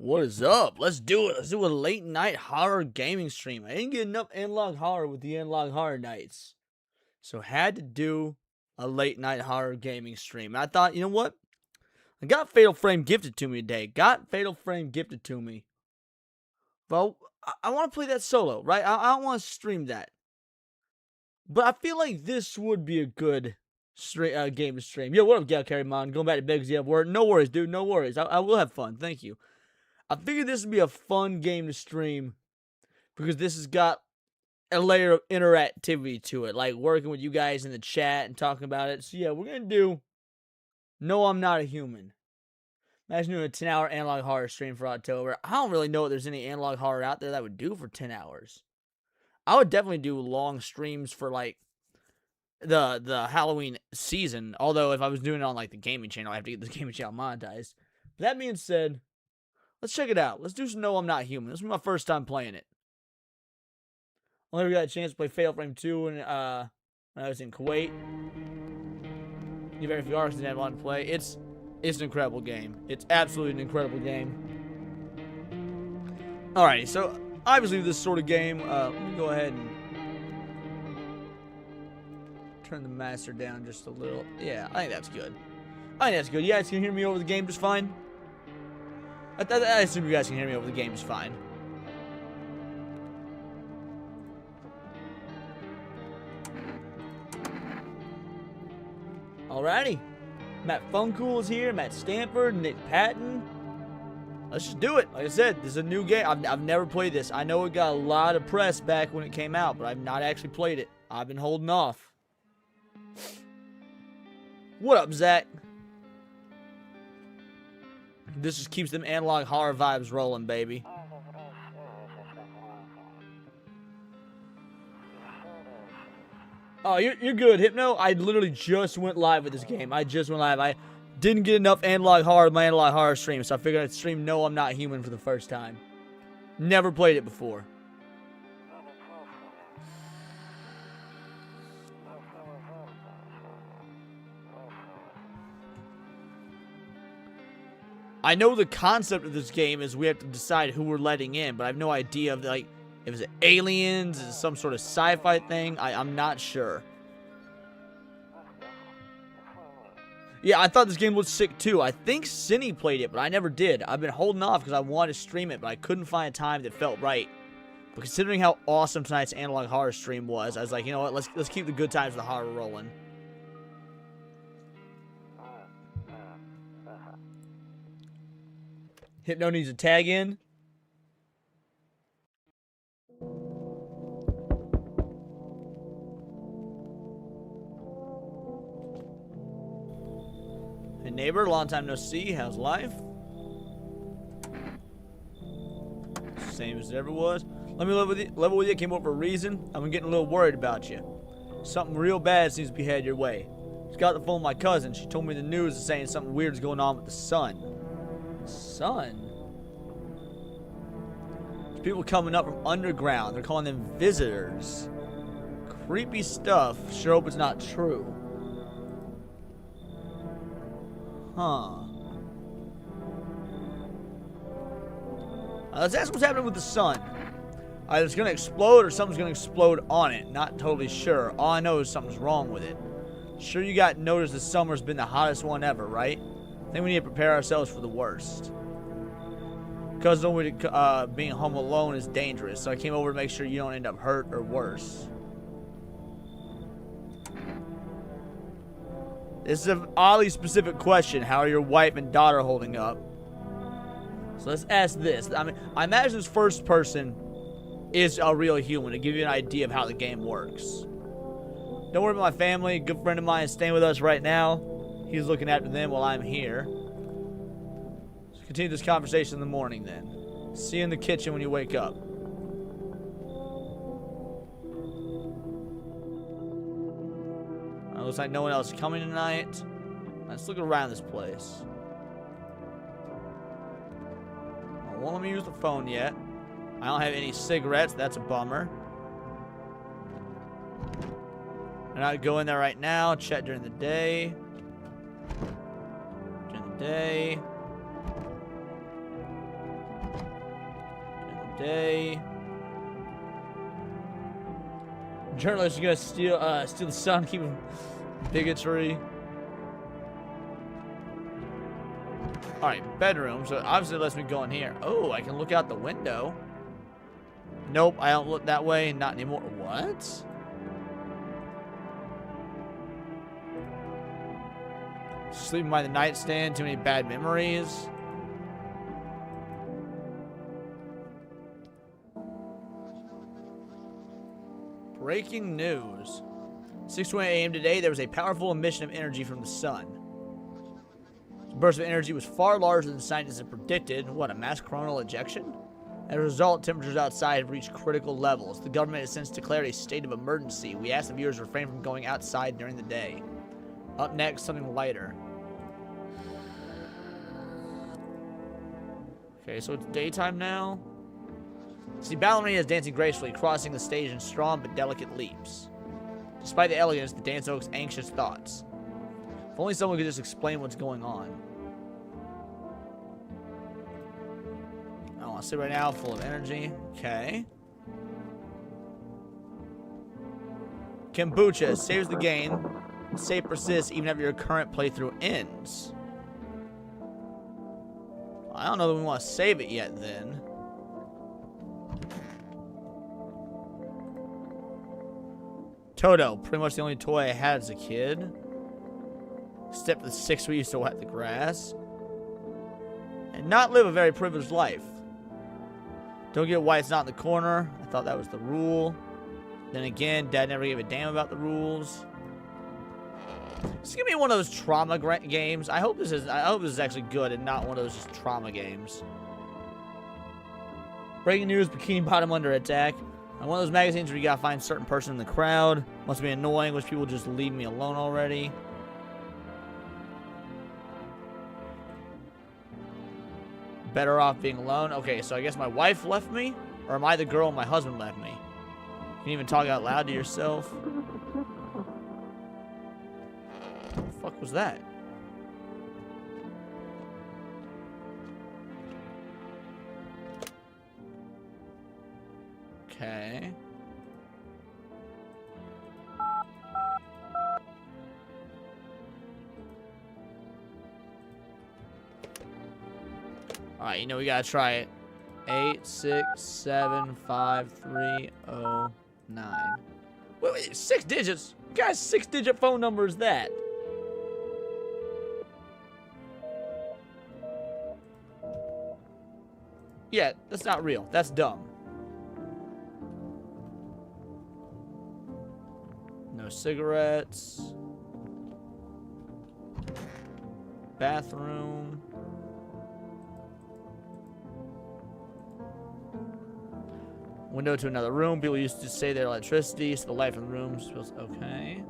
What is up? Let's do it. Let's do a late night horror gaming stream. I didn't get enough analog horror with the analog horror nights. So had to do a late night horror gaming stream. And I thought, you know what? I got Fatal Frame gifted to me today. Well, I want to play that solo, right? I don't want to stream that. But I feel like this would be a good game to stream. Yo, what up, Gal Carry Mon? Going back to bed because you have work. No worries, dude. No worries. I will have fun. Thank you. I figured this would be a fun game to stream because this has got a layer of interactivity to it, like working with you guys in the chat and talking about it. So yeah, we're going to do No, I'm Not a Human. Imagine doing a 10-hour analog horror stream for October. I don't really know if there's any analog horror out there that would do for 10 hours. I would definitely do long streams for like the Halloween season. Although if I was doing it on like the gaming channel, I have to get the gaming channel monetized. But that being said, let's check it out. Let's do some No, I'm Not Human. This is my first time playing it. I only got a chance to play Fatal Frame 2 when I was in Kuwait. You very few artists didn't want to play. It's an incredible game. It's absolutely an incredible game. Alrighty, so obviously this sort of game, let me go ahead and turn the master down just a little. Yeah, I think that's good. You guys can hear me over the game just fine? I assume you guys can hear me over the game just fine. Alrighty. Matt Funkool is here, Matt Stanford, Nick Patton. Let's just do it. Like I said, this is a new game. I've never played this. I know it got a lot of press back when it came out, but I've not actually played it. I've been holding off. What up, Zach? This just keeps them analog horror vibes rolling, baby. Oh, you're good, Hypno. I literally just went live with this game. I didn't get enough analog horror with my analog horror stream, so I figured I'd stream No, I'm Not Human for the first time. Never played it before. I know the concept of this game is we have to decide who we're letting in, but I have no idea of like if it's aliens, is it some sort of sci-fi thing? I'm not sure. Yeah, I thought this game looked sick too. I think Cindy played it, but I never did. I've been holding off because I wanted to stream it, but I couldn't find a time that felt right. But considering how awesome tonight's analog horror stream was, I was like, you know what? Let's keep the good times of the horror rolling. Hypno needs a tag in. Hey neighbor, long time no see. How's life? Same as it ever was. Let me level with you. Came over for a reason. I've been getting a little worried about you. Something real bad seems to be headed your way. Just got the phone with my cousin. She told me the news is saying something weird's going on with the sun. Sun? There's people coming up from underground. They're calling them visitors. Creepy stuff. Sure hope it's not true. Huh. Let's ask what's happening with the sun. Either it's going to explode or something's going to explode on it. Not totally sure. All I know is something's wrong with it. Sure you got noticed this summer's been the hottest one ever, right? I think we need to prepare ourselves for the worst. Because being home alone is dangerous, so I came over to make sure you don't end up hurt or worse. This is an oddly specific question. How are your wife and daughter holding up? So let's ask this. I mean, I imagine this first person is a real human to give you an idea of how the game works. Don't worry about my family. A good friend of mine is staying with us right now. He's looking after them while I'm here. Let's continue this conversation in the morning then. See you in the kitchen when you wake up. Looks like no one else is coming tonight. Let's look around this place. I won't let me use the phone yet. I don't have any cigarettes. That's a bummer. I'm not go in there right now. Chat during the day. During the day. Day. Journalists are gonna steal the sun, keep him bigotry. Alright, bedroom. So obviously it lets me go in here. Oh, I can look out the window. Nope, I don't look that way. Not anymore. What? Sleeping by the nightstand. Too many bad memories. Breaking news. 6:20 a.m. today, there was a powerful emission of energy from the sun. The burst of energy was far larger than scientists had predicted. What, a mass coronal ejection? As a result, temperatures outside have reached critical levels. The government has since declared a state of emergency. We ask the viewers to refrain from going outside during the day. Up next, something lighter. Okay, so it's daytime now. See ballerinas dancing gracefully, crossing the stage in strong but delicate leaps. Despite the elegance, the dance evokes anxious thoughts. If only someone could just explain what's going on. I want to sit right now, full of energy. Okay. Kombucha saves the game. Save persists even after your current playthrough ends. I don't know that we want to save it yet then. Toto, pretty much the only toy I had as a kid. Except for the 6 we used to wet the grass. And not live a very privileged life. Don't get why it's not in the corner. I thought that was the rule. Then again, Dad never gave a damn about the rules. This is gonna be one of those trauma games. I hope this is actually good and not one of those just trauma games. Breaking news: Bikini Bottom under attack. On one of those magazines where you gotta find a certain person in the crowd. Must be annoying. Wish people would just leave me alone already. Better off being alone. Okay, so I guess my wife left me, or am I the girl my husband left me? You can even talk out loud to yourself. What the fuck was that? Okay. Alright, you know we gotta try it. 8675309. Wait, 6 digits? What guy's 6-digit phone number is that? Yeah, that's not real. That's dumb. No cigarettes. Bathroom. Window to another room. People used to say their electricity, so the light from the room feels okay.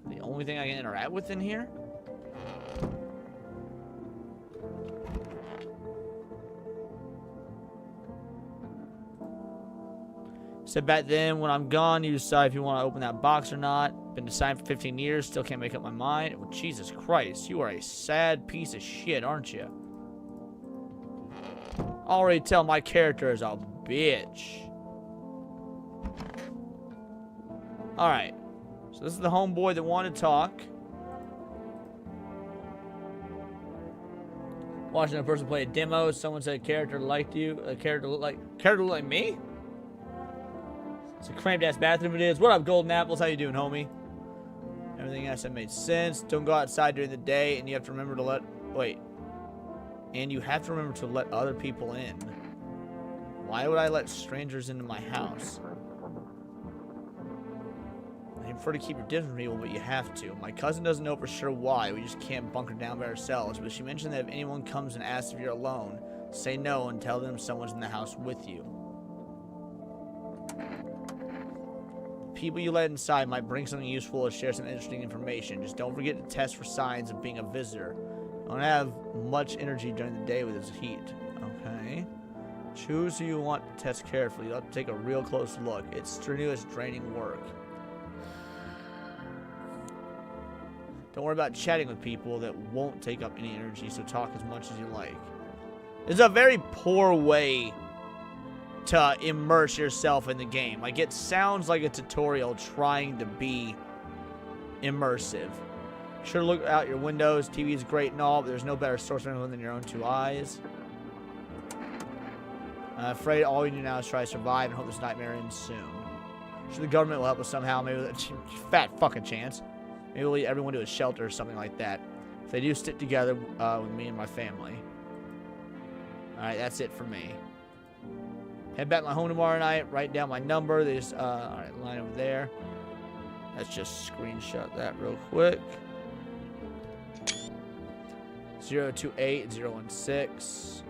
The only thing I can interact with in here? Said back then, when I'm gone, you decide if you want to open that box or not. Been deciding for 15 years, still can't make up my mind. Well, Jesus Christ, you are a sad piece of shit, aren't you? Already tell my character is a bitch. Alright. So this is the homeboy that wanted to talk. Watching a person play a demo. Someone said a character liked you. A character looked like me? It's a cramped ass bathroom it is. What up, Golden Apples? How you doing, homie? Everything I said made sense. Don't go outside during the day, and you have to remember to let... Wait. And you have to remember to let other people in. Why would I let strangers into my house? I prefer to keep your distance from people, but you have to. My cousin doesn't know for sure why. We just can't bunker down by ourselves. But she mentioned that if anyone comes and asks if you're alone, say no and tell them someone's in the house with you. People you let inside might bring something useful or share some interesting information. Just don't forget to test for signs of being a visitor. Don't have much energy during the day with this heat. Okay. Choose who you want to test carefully. You'll have to take a real close look. It's strenuous, draining work. Don't worry about chatting with people that won't take up any energy, so talk as much as you like. It's a very poor way to immerse yourself in the game. Like, it sounds like a tutorial trying to be immersive. Sure, look out your windows. TV is great and all, but there's no better source of influence than your own two eyes. I'm afraid all you do now is try to survive and hope this nightmare ends soon. Sure, the government will help us somehow. Maybe with a fat fucking chance. Maybe we'll lead everyone to a shelter or something like that. If they do stick together with me and my family. Alright, that's it for me. Head back to my home tomorrow night. Write down my number. There's, alright, line over there. Let's just screenshot that real quick. 028-016.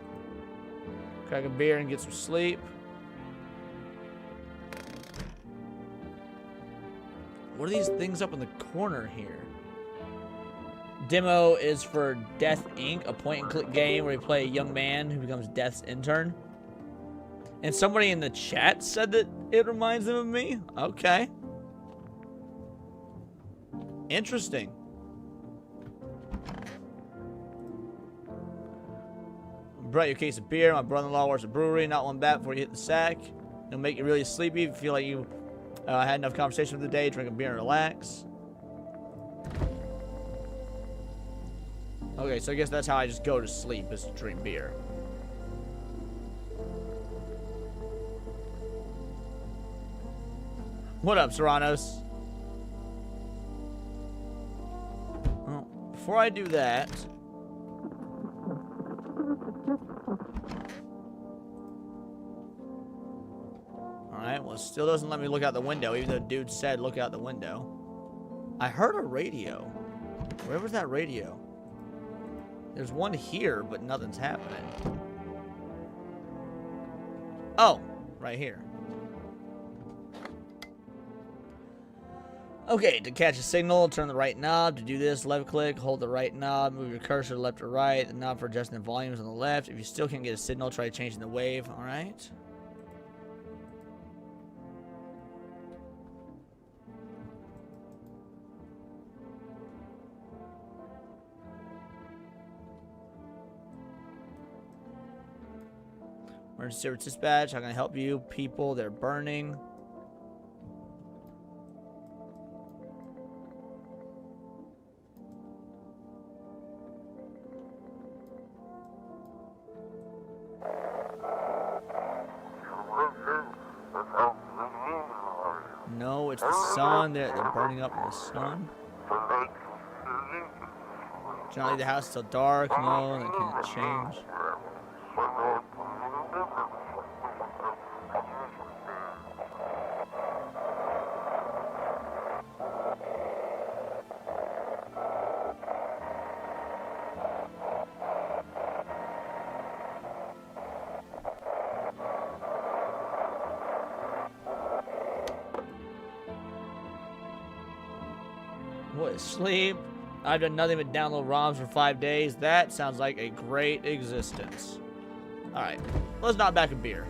Crack a beer and get some sleep. What are these things up in the corner here? Demo is for Death Inc., a point-and-click game where you play a young man who becomes Death's intern. And somebody in the chat said that it reminds them of me? Okay. Interesting. Brought you a case of beer. My brother-in-law works at a brewery. Not one bat before you hit the sack. It'll make you really sleepy. If you feel like you had enough conversation for the day, drink a beer and relax. Okay, so I guess that's how I just go to sleep, is to drink beer. What up, Serranos? Well, before I do that... Alright, well, it still doesn't let me look out the window, even though dude said look out the window. I heard a radio. Where was that radio? There's one here, but nothing's happening. Oh, right here. Okay, to catch a signal, turn the right knob. To do this, left click, hold the right knob, move your cursor left or right. The knob for adjusting the volumes on the left. If you still can't get a signal, try changing the wave. Alright. Emergency service dispatch, how can I help you? People, they're burning. No, it's the sun. They're burning up in the sun. Do not leave the house till dark. No, they can't change. What, sleep? I've done nothing but download ROMs for 5 days. That sounds like a great existence. Alright, let's knock back a beer.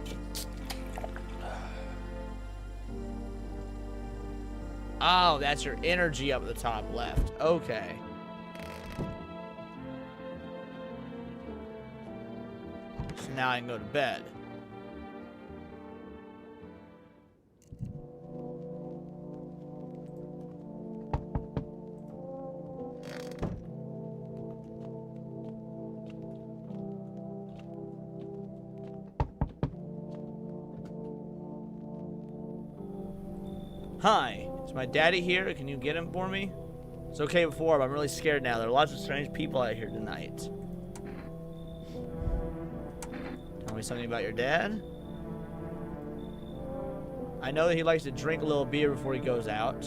Oh, that's your energy up at the top left. Okay. So now I can go to bed. Hi, is my daddy here? Can you get him for me? It's okay before, but I'm really scared now. There are lots of strange people out here tonight. Tell me something about your dad. I know that he likes to drink a little beer before he goes out.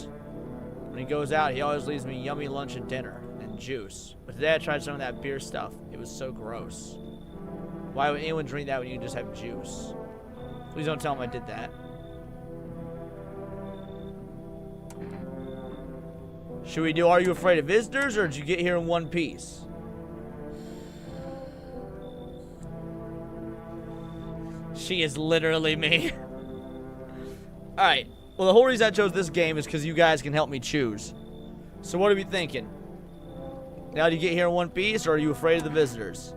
When he goes out, he always leaves me yummy lunch and dinner, and juice. But today I tried some of that beer stuff. It was so gross. Why would anyone drink that when you can just have juice? Please don't tell him I did that. Should we do Are You Afraid of Visitors, or did you get here in one piece? She is literally me. Alright. Well, the whole reason I chose this game is because you guys can help me choose. So what are we thinking? Now, do you get here in one piece, or are you afraid of the visitors?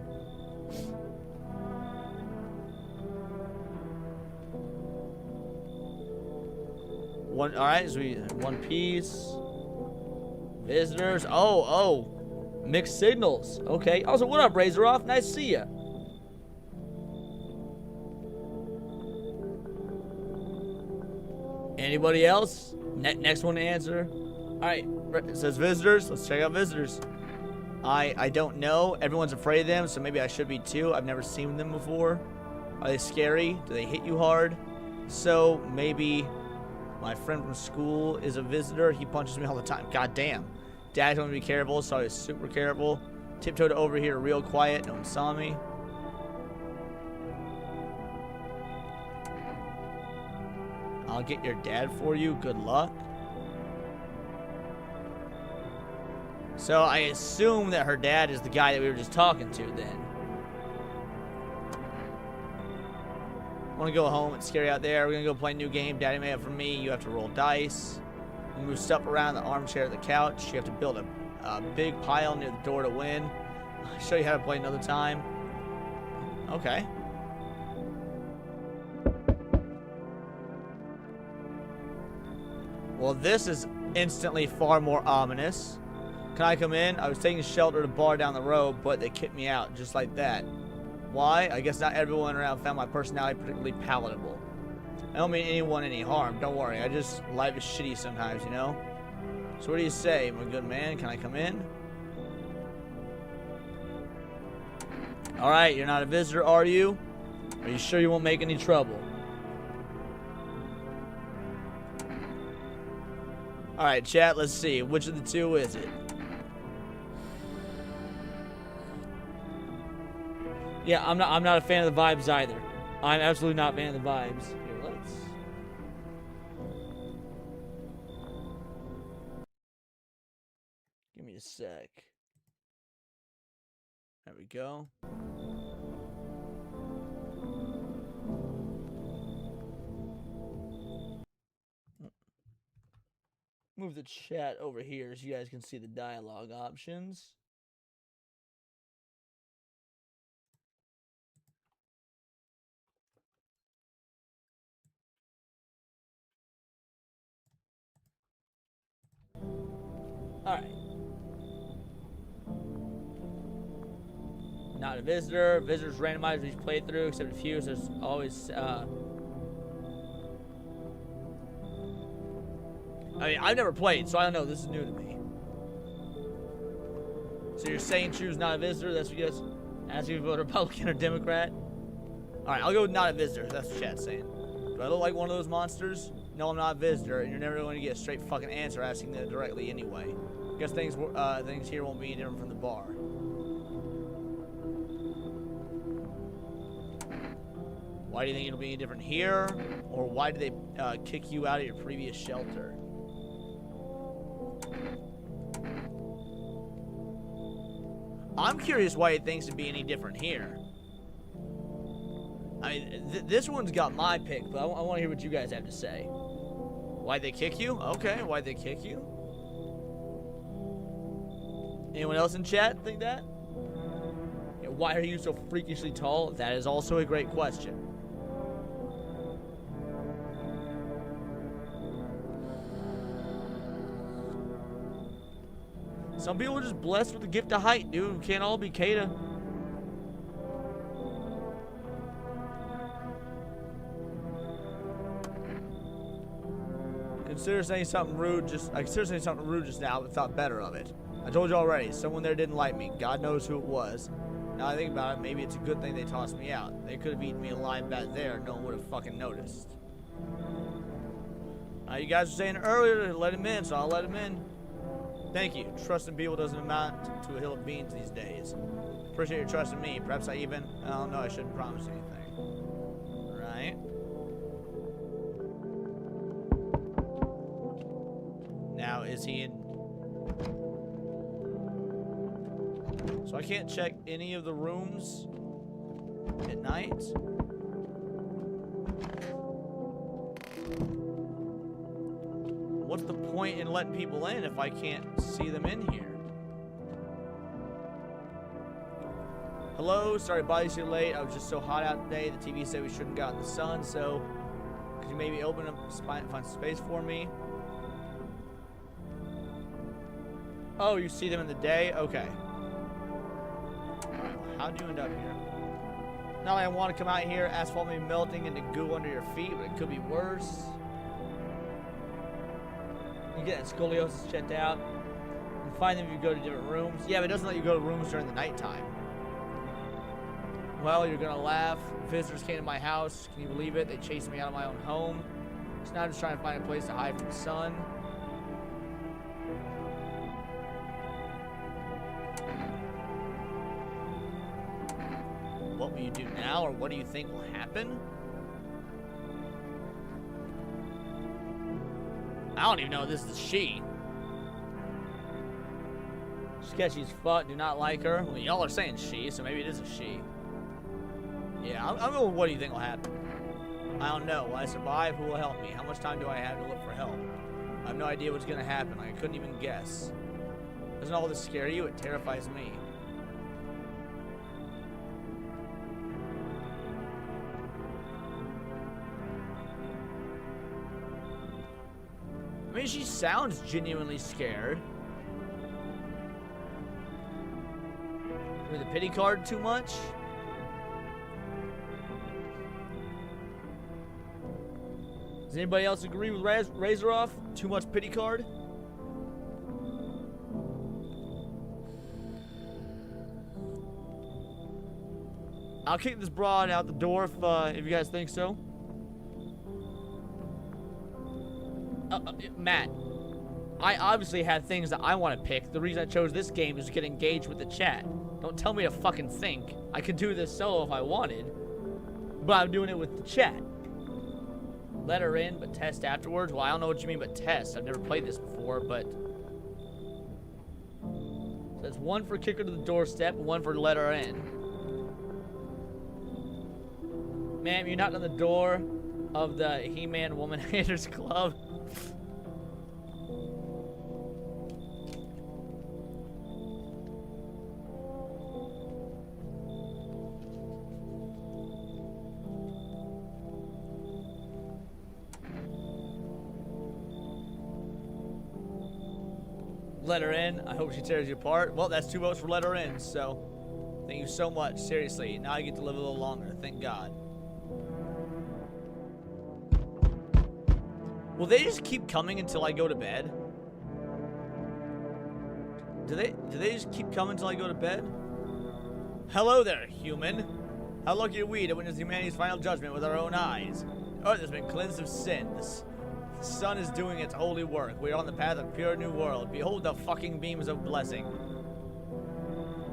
One. All right, so we one piece. Visitors. Oh. Mixed signals. Okay. Also, what up, Razor Off? Nice to see ya. Anybody else? Next one to answer. All right. It says visitors. Let's check out visitors. I don't know. Everyone's afraid of them, so maybe I should be too. I've never seen them before. Are they scary? Do they hit you hard? So maybe my friend from school is a visitor. He punches me all the time. God damn. Dad told me to be careful, so I was super careful. Tiptoed over here real quiet. No one saw me. I'll get your dad for you. Good luck. So I assume that her dad is the guy that we were just talking to then. I want to go home. It's scary out there. We're going to go play a new game Daddy made up for me. You have to roll dice. You move stuff around the armchair, the couch. You have to build a big pile near the door to win. I'll show you how to play another time. Okay. Well, this is instantly far more ominous. Can I come in? I was taking shelter at a bar down the road, but they kicked me out just like that. Why? I guess not everyone around found my personality particularly palatable. I don't mean anyone any harm. Don't worry. Life is shitty sometimes, you know? So what do you say, my good man? Can I come in? Alright, you're not a visitor, are you? Are you sure you won't make any trouble? Alright, chat, let's see. Which of the two is it? Yeah, I'm not a fan of the vibes either. I'm absolutely not a fan of the vibes. Here, let's... Give me a sec. There we go. Move the chat over here so you guys can see the dialogue options. Alright. Not a visitor. Visitors randomized each playthrough, except a few. So there's always. I mean, I've never played, so I don't know. This is new to me. So you're saying choose not a visitor? That's what you guys ask you to vote Republican or Democrat? Alright, I'll go with not a visitor. That's what chat's saying. Do I look like one of those monsters? No, I'm not a visitor, and you're never going to get a straight fucking answer asking them directly anyway. I guess things here won't be different from the bar. Why do you think it'll be any different here? Or why did they kick you out of your previous shelter? I'm curious why he thinks it'd be any different here. I mean, this one's got my pick, but I want to hear what you guys have to say. Why'd they kick you? Okay, why'd they kick you? Anyone else in chat think that? Yeah, why are you so freakishly tall? That is also a great question. Some people are just blessed with the gift of height, dude. We can't all be Kata. Consider saying something rude. I considered saying something rude just now, but thought better of it. I told you already. Someone there didn't like me. God knows who it was. Now I think about it, maybe it's a good thing they tossed me out. They could have eaten me alive back there. No one would have fucking noticed. You guys were saying earlier to let him in, so I'll let him in. Thank you. Trusting people doesn't amount to a hill of beans these days. Appreciate your trust in me. Perhaps I don't know, I shouldn't promise anything. Right? Now, is he in... So I can't check any of the rooms at night? What's the point in letting people in if I can't see them in here? Hello, sorry to bother you so late. I was just so hot out today. The TV said we shouldn't go out in the sun, so Could you maybe open up, find space for me? Oh, you see them in the day? Okay. Alright, well, how'd you end up here? Not only I want to come out here, asphalt may be melting into goo under your feet, but it could be worse. You get scoliosis checked out. And find them if you go to different rooms. Yeah, but it doesn't let you go to rooms during the nighttime. Well, you're gonna laugh. Visitors came to my house. Can you believe it? They chased me out of my own home. So now I'm just trying to find a place to hide from the sun. What will you do now, or what do you think will happen? I don't even know if this is she. Sketchy as fuck, do not like her. Well, y'all are saying she, so maybe it is a she. Yeah, I'm going with what do you think will happen? I don't know. Will I survive? Who will help me? How much time do I have to look for help? I have no idea what's going to happen. I couldn't even guess. Doesn't all this scare you? It terrifies me. I mean, she sounds genuinely scared. With the pity card too much? Does anybody else agree with Razoroff? Too much pity card? I'll kick this broad out the door if you guys think so. Matt, I obviously had things that I want to pick. The reason I chose this game is to get engaged with the chat. Don't tell me to fucking think. I could do this solo if I wanted, but I'm doing it with the chat. Let her in, but test afterwards? Well, I don't know what you mean by test. I've never played this before, but... So that's one for kick her to the doorstep, and one for let her in. Ma'am, you're not on the door of the He-Man Woman Haters Club. Let her in. I hope she tears you apart. Well, that's 2 votes for let her in, so thank you so much. Seriously, now I get to live a little longer. Thank God. Will they just keep coming until I go to bed? Do they just keep coming until I go to bed? Hello there, human. How lucky are we to witness humanity's final judgment with our own eyes? Earth has been cleansed of sin. The sun is doing its holy work. We are on the path of pure new world. Behold the fucking beams of blessing.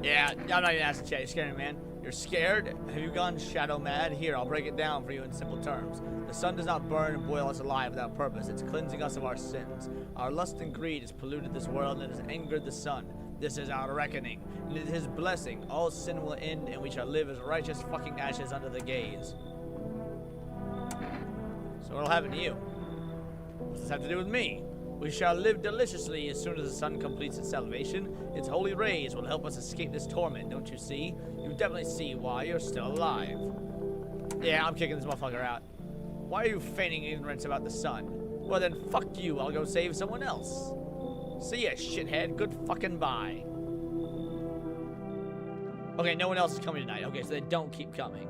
Yeah, I'm not even asking chat. You're scaring me, man. You're scared? Have you gone shadow mad? Here, I'll break it down for you in simple terms. The sun does not burn and boil us alive without purpose. It's cleansing us of our sins. Our lust and greed has polluted this world and has angered the sun. This is our reckoning. And it is his blessing. All sin will end and we shall live as righteous fucking ashes under the gaze. So what'll happen to you? What does this have to do with me? We shall live deliciously as soon as the sun completes its salvation. Its holy rays will help us escape this torment, don't you see? You definitely see why you're still alive. Yeah, I'm kicking this motherfucker out. Why are you feigning ignorance about the sun? Well then, fuck you, I'll go save someone else. See ya, shithead. Good fucking bye. Okay, no one else is coming tonight. Okay, so they don't keep coming.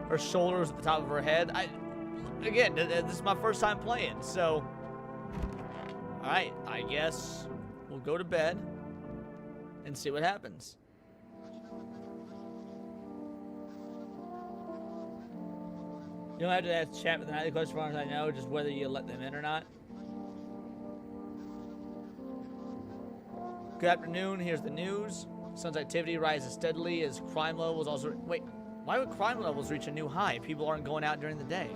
Her shoulders at the top of her head. Again, this is my first time playing, so... Alright, I guess we'll go to bed and see what happens. You don't have to ask chat with the nightly question as far as I know, just whether you let them in or not. Good afternoon, here's the news. Sun's activity rises steadily as crime levels also... Wait, why would crime levels reach a new high? People aren't going out during the day.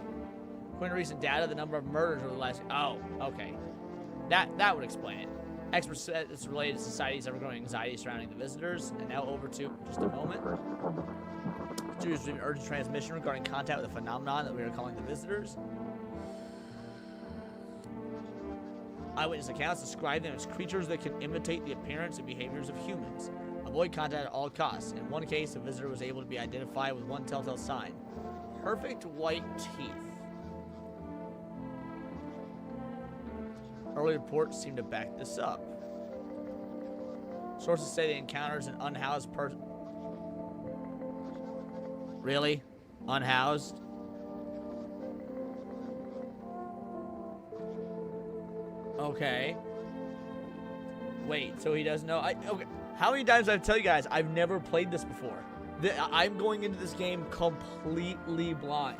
According to recent data, the number of murders over the last... Oh, okay. That would explain it. Experts said it's related to society's ever-growing anxiety surrounding the visitors. And now over to just a moment. Studios received an urgent transmission regarding contact with a phenomenon that we are calling the visitors. Eyewitness accounts describe them as creatures that can imitate the appearance and behaviors of humans. Avoid contact at all costs. In one case, the visitor was able to be identified with one telltale sign. perfect white teeth. Early reports seem to back this up. Sources say the encounters an unhoused person. Really? Unhoused? Okay. Wait, so he doesn't know? Okay. How many times I've tell you guys I've never played this before? I'm going into this game completely blind.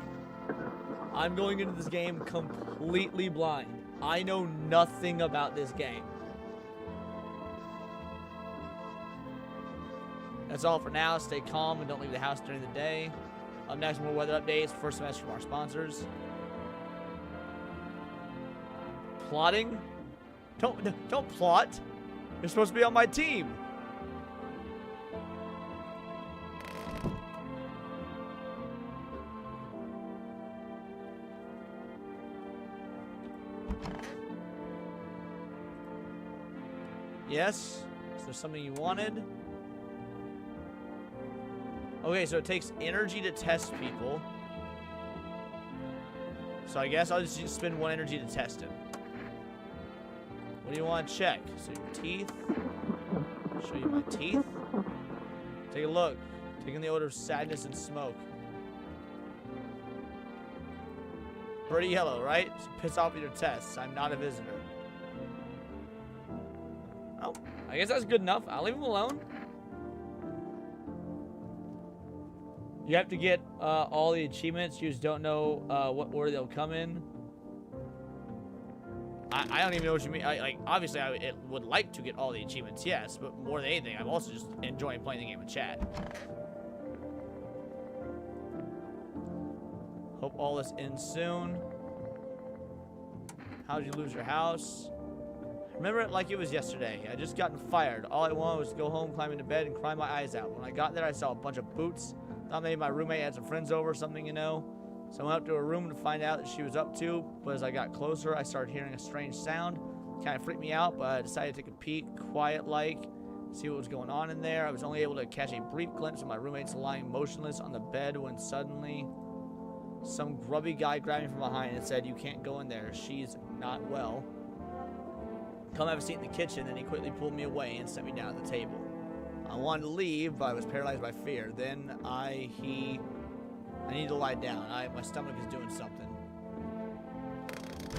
I'm going into this game completely blind. I know nothing about this game. That's all for now. Stay calm and don't leave the house during the day. Up next, more weather updates. First semester from our sponsors. Plotting? Don't plot. You're supposed to be on my team. Yes? Is there something you wanted? Okay, so it takes energy to test people. So I guess I'll just spend 1 energy to test him. What do you want to check? So your teeth. Show you my teeth. Take a look. Taking the odor of sadness and smoke. Pretty yellow, right? So piss off with your tests. I'm not a visitor. Oh, I guess that's good enough. I'll leave him alone. You have to get all the achievements. You just don't know what order they'll come in. I don't even know what you mean. Obviously, I would like to get all the achievements, yes, but more than anything, I'm also just enjoying playing the game with chat. Hope all this ends soon. How'd you lose your house? Remember it like it was yesterday. I just gotten fired. All I wanted was to go home, climb into bed, and cry my eyes out. When I got there, I saw a bunch of boots. Thought maybe my roommate had some friends over or something, you know. So I went up to her room to find out what she was up to. But as I got closer, I started hearing a strange sound. Kind of freaked me out, but I decided to take a peek, quiet-like, see what was going on in there. I was only able to catch a brief glimpse of my roommates lying motionless on the bed when suddenly some grubby guy grabbed me from behind and said, "You can't go in there. She's not well. Come have a seat in the kitchen." Then he quickly pulled me away and set me down at the table. I wanted to leave, but I was paralyzed by fear. Then I need to lie down. My stomach is doing something.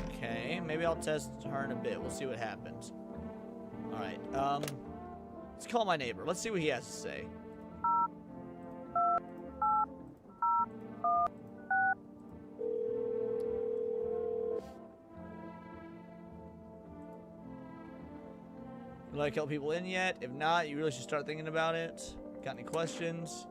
Okay, maybe I'll test her in a bit. We'll see what happens. All right, let's call my neighbor. Let's see what he has to say. You like help people in yet? If not, you really should start thinking about it. Got any questions?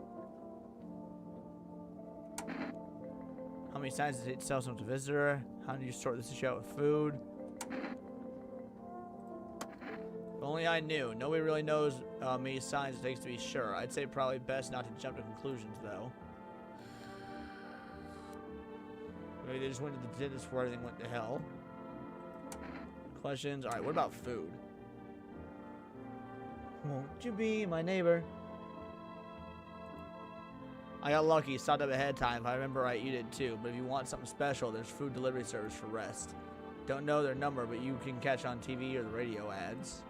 How many signs does it tell someone to visitor? How do you sort this issue out with food? If only I knew. Nobody really knows how many signs it takes to be sure. I'd say probably best not to jump to conclusions, though. Maybe they just went to the dentist before everything went to hell. Questions? Alright, what about food? Won't you be my neighbor? I got lucky, stopped up ahead of time. If I remember right, you did too. But if you want something special, there's food delivery service for rest. Don't know their number, but you can catch on TV or the radio ads.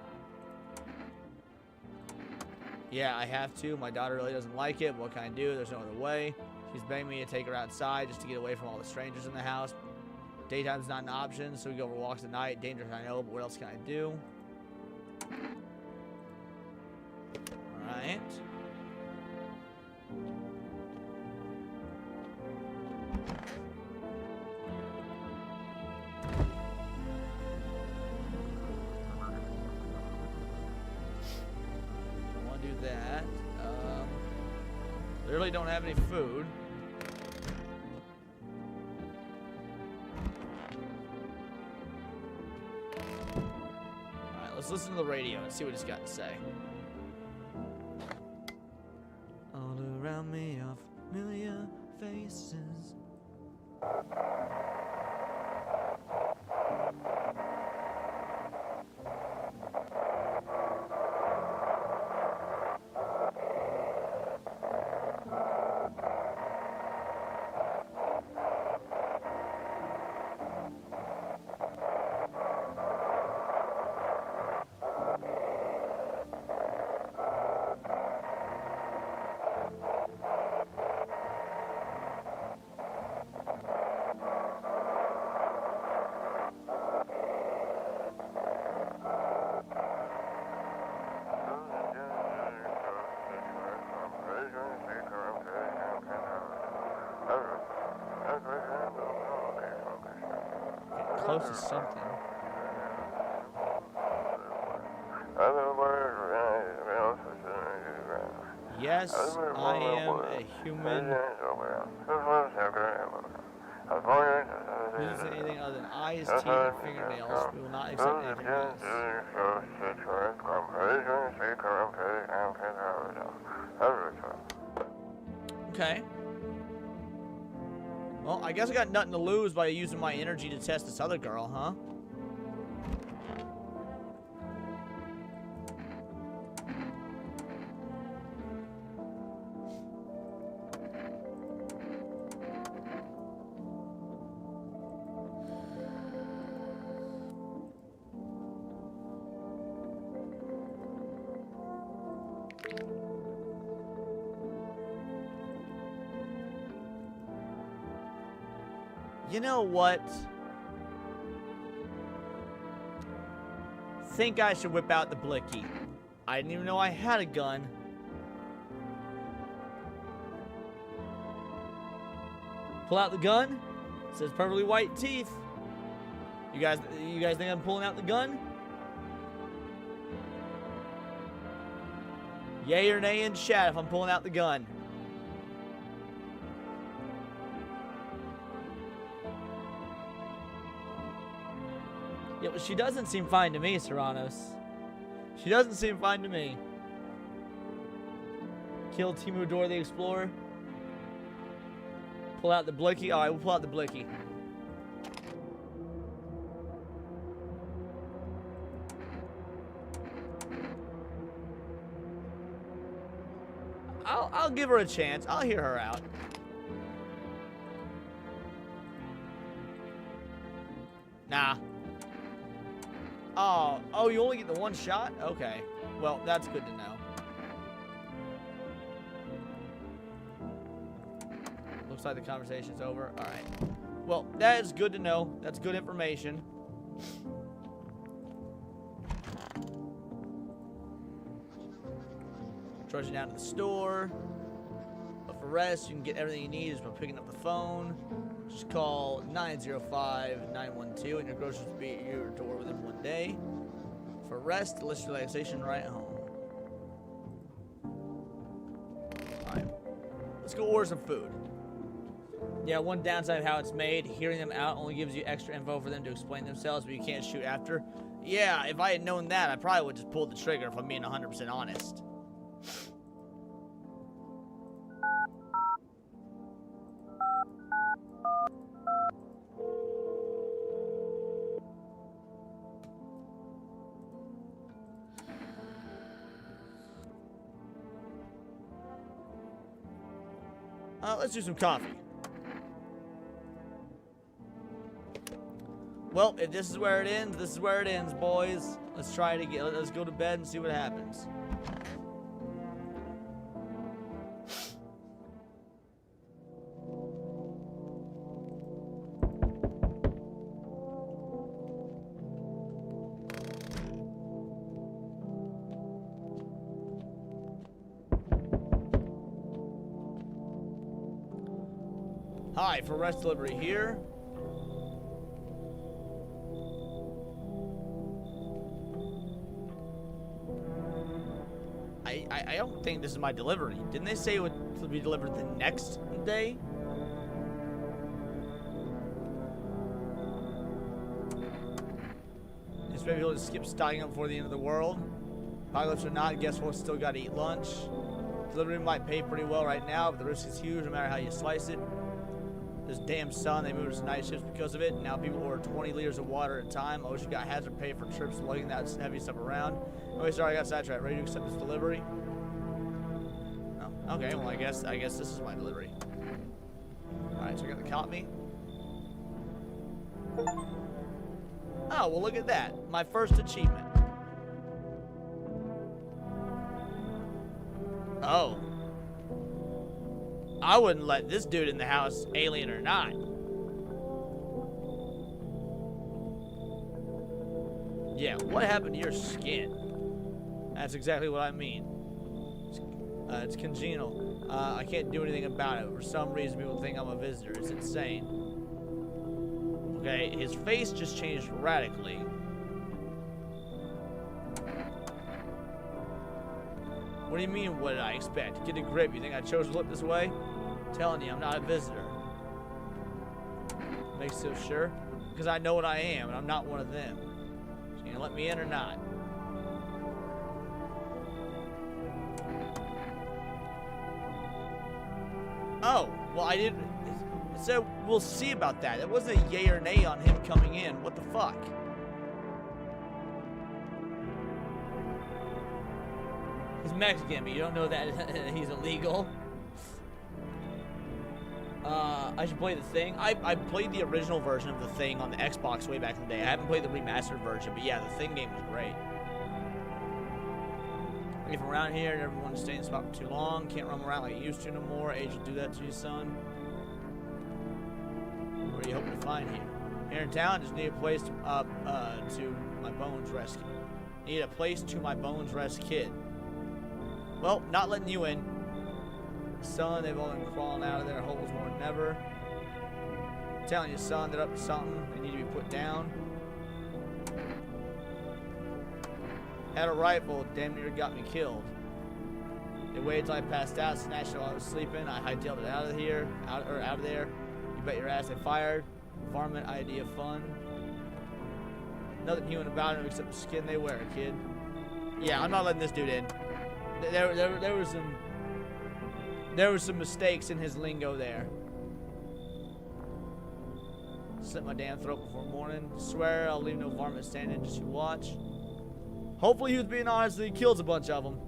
Yeah, I have to. My daughter really doesn't like it. What can I do? There's no other way. She's begging me to take her outside just to get away from all the strangers in the house. Daytime's not an option, so we go for walks at night. Dangerous, I know, but what else can I do? Alright. Don't want to do that. Literally don't have any food. Alright, let's listen to the radio and see what it's got to say. All around me are familiar faces. close to something. Yes, I am a human. Doesn't say anything other than eyes, teeth, and fingernails. We will not accept anything else. Okay. Well, I guess I got nothing to lose by using my energy to test this other girl, huh? You know what? Think I should whip out the blicky. I didn't even know I had a gun. Pull out the gun. It says perfectly white teeth. You guys think I'm pulling out the gun? Yay or nay in chat if I'm pulling out the gun. Yeah, but she doesn't seem fine to me, Serranos. She doesn't seem fine to me. Kill Timu Dora the Explorer. Pull out the blicky. Alright, we'll pull out the blicky. I'll give her a chance. I'll hear her out. Nah. Oh, you only get the one shot? Okay. Well, that's good to know. Looks like the conversation's over. Alright. Well, that is good to know. That's good information. Trudging down to the store. But for rest, you can get everything you need just by picking up the phone. Just call 905-912 and your groceries will be at your door within 1 day. For rest, delicious relaxation right at home. Alright. Let's go order some food. Yeah, one downside of how it's made, hearing them out only gives you extra info for them to explain themselves, but you can't shoot after. Yeah, if I had known that, I probably would just pull the trigger if I'm being 100% honest. Let's do some coffee. Well, if this is where it ends, this is where it ends, boys. Let's try it again. Let's go to bed and see what happens. Hi, for rest delivery here. I don't think this is my delivery. Didn't they say it would be delivered the next day? Just maybe we'll just skip stocking up before the end of the world. Apocalypse or not, guess we'll still gotta eat lunch. Delivery might pay pretty well right now, but the risk is huge no matter how you slice it. This damn sun, they moved us to night shifts because of it. Now people order 20 liters of water at a time. I wish you got hazard pay for trips lugging that heavy stuff around. Oh, sorry, I got sidetracked. Ready to accept this delivery? Oh, okay, well, I guess this is my delivery. Alright, so I got the copy. Oh, well, look at that. My first achievement. Oh. I wouldn't let this dude in the house, alien or not. Yeah, what happened to your skin? That's exactly what I mean. It's congenital. I can't do anything about it. For some reason, people think I'm a visitor. It's insane. Okay, his face just changed radically. What do you mean, what did I expect? Get a grip. You think I chose to look this way? I'm telling you, I'm not a visitor. Makes so sure. Because I know what I am, and I'm not one of them. So you gonna let me in or not? Oh, well, I didn't. It said we'll see about that. It wasn't a yay or nay on him coming in. What the fuck? He's Mexican, but you don't know that he's illegal. I should play The Thing. I played the original version of The Thing on the Xbox way back in the day. I haven't played the remastered version, but yeah, The Thing game was great. If around here and everyone's staying in the spot for too long, can't roam around like you used to no more. Age will do that to you, son. What are you hoping to find here? Here in town, just need a place to my bones rescue. Need a place to my bones rest kid. Well, not letting you in. Son, they've all been crawling out of their holes more than ever. I'm telling you, son, they're up to something. They need to be put down. Had a rifle, damn near got me killed. They waited till I passed out, snatched it while I was sleeping. I hightailed it out of here, out of there. You bet your ass they fired. Varmint idea fun. Nothing human about him except the skin they wear, kid. Yeah, I'm not letting this dude in. There were some mistakes in his lingo there. Slit my damn throat before morning. Swear I'll leave no varmint standing, just you watch. Hopefully he was being honest and he kills a bunch of them.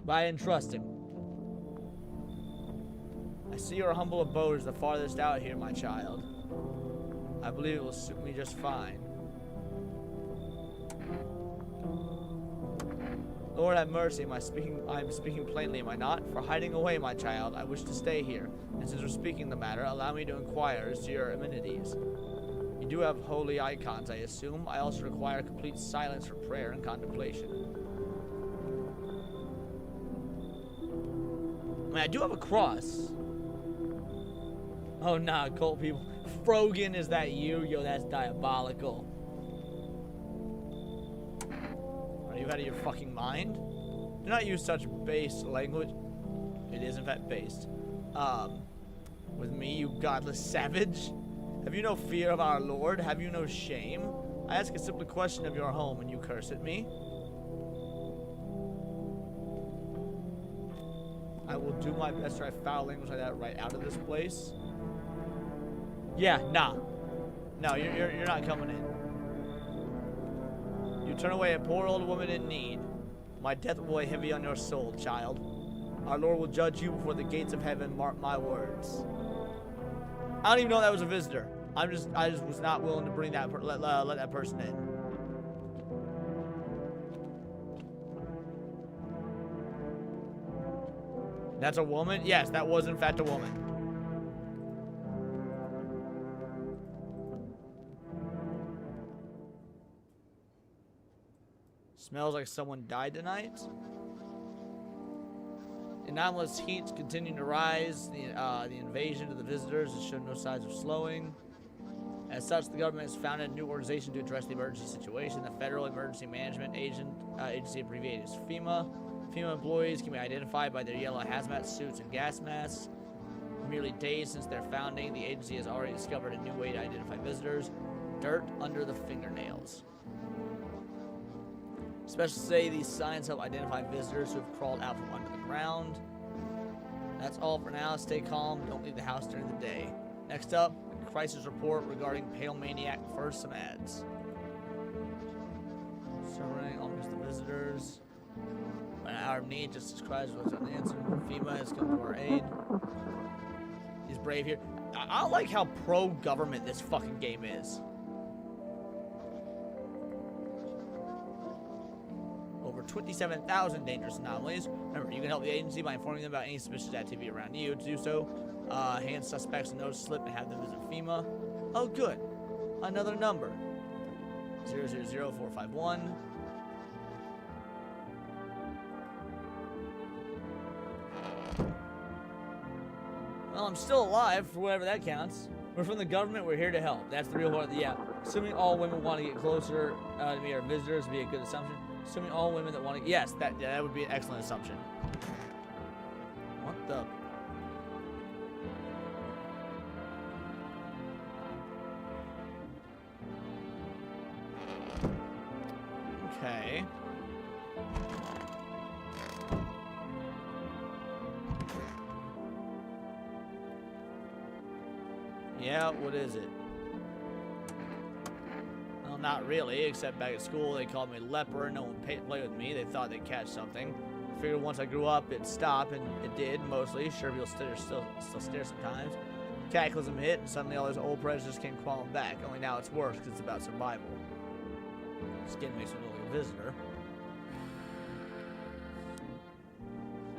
But I didn't trust him. I see your humble abode is the farthest out here, my child. I believe it will suit me just fine. Lord have mercy, I am speaking plainly, am I not? For hiding away, my child, I wish to stay here. And since we're speaking the matter, allow me to inquire as to your amenities. You do have holy icons, I assume. I also require complete silence for prayer and contemplation. I mean, I do have a cross. Oh, nah, cult people. Frogan, is that you? Yo, that's diabolical. Are you out of your fucking mind? Do not use such base language. It is, in fact, based. With me, you godless savage? Have you no fear of our Lord? Have you no shame? I ask a simple question of your home and you curse at me. I will do my best to write foul language like that right out of this place. Yeah, nah. No, you're not coming in. You turn away a poor old woman in need. My death will weigh heavy on your soul, child. Our Lord will judge you before the gates of heaven, mark my words. I don't even know that was a visitor. I just was not willing to bring that let that person in. That's a woman? Yes, that was in fact a woman. Smells like someone died tonight. Anomalous heat continuing to rise. The invasion of the visitors has shown no signs of slowing. As such, the government has founded a new organization to address the emergency situation. The Federal Emergency Management Agency, abbreviated as FEMA. FEMA employees can be identified by their yellow hazmat suits and gas masks. Merely days since their founding, the agency has already discovered a new way to identify visitors. Dirt under the fingernails. Specialists say these signs help identify visitors who have crawled out from under the ground. That's all for now. Stay calm. Don't leave the house during the day. Next up, a crisis report regarding Pale Maniac. First, some ads. Surveying almost the visitors. An hour of need, just describes what's on the answer. FEMA has come to our aid. He's brave here. I like how pro-government this fucking game is. Over 27,000 dangerous anomalies. Remember, you can help the agency by informing them about any suspicious activity around you. To do so, hand suspects a notice slip and have them visit FEMA. Oh, good. Another number. 000451. Well, I'm still alive, for whatever that counts. We're from the government. We're here to help. That's the real part. Yeah. Assuming all women want to get closer to me or visitors would be a good assumption. Assuming all women that want to... Yes, that would be an excellent assumption. What the... Okay. Yeah, what is it? Well, not really, except back at school they called me leper. No one paid to play with me. They thought they'd catch something. I figured once I grew up it'd stop, and it did, mostly. Sure, people still stare sometimes. Cataclysm hit, and suddenly all those old prejudices came crawling back. Only now it's worse, because it's about survival. Skin makes me look like a visitor.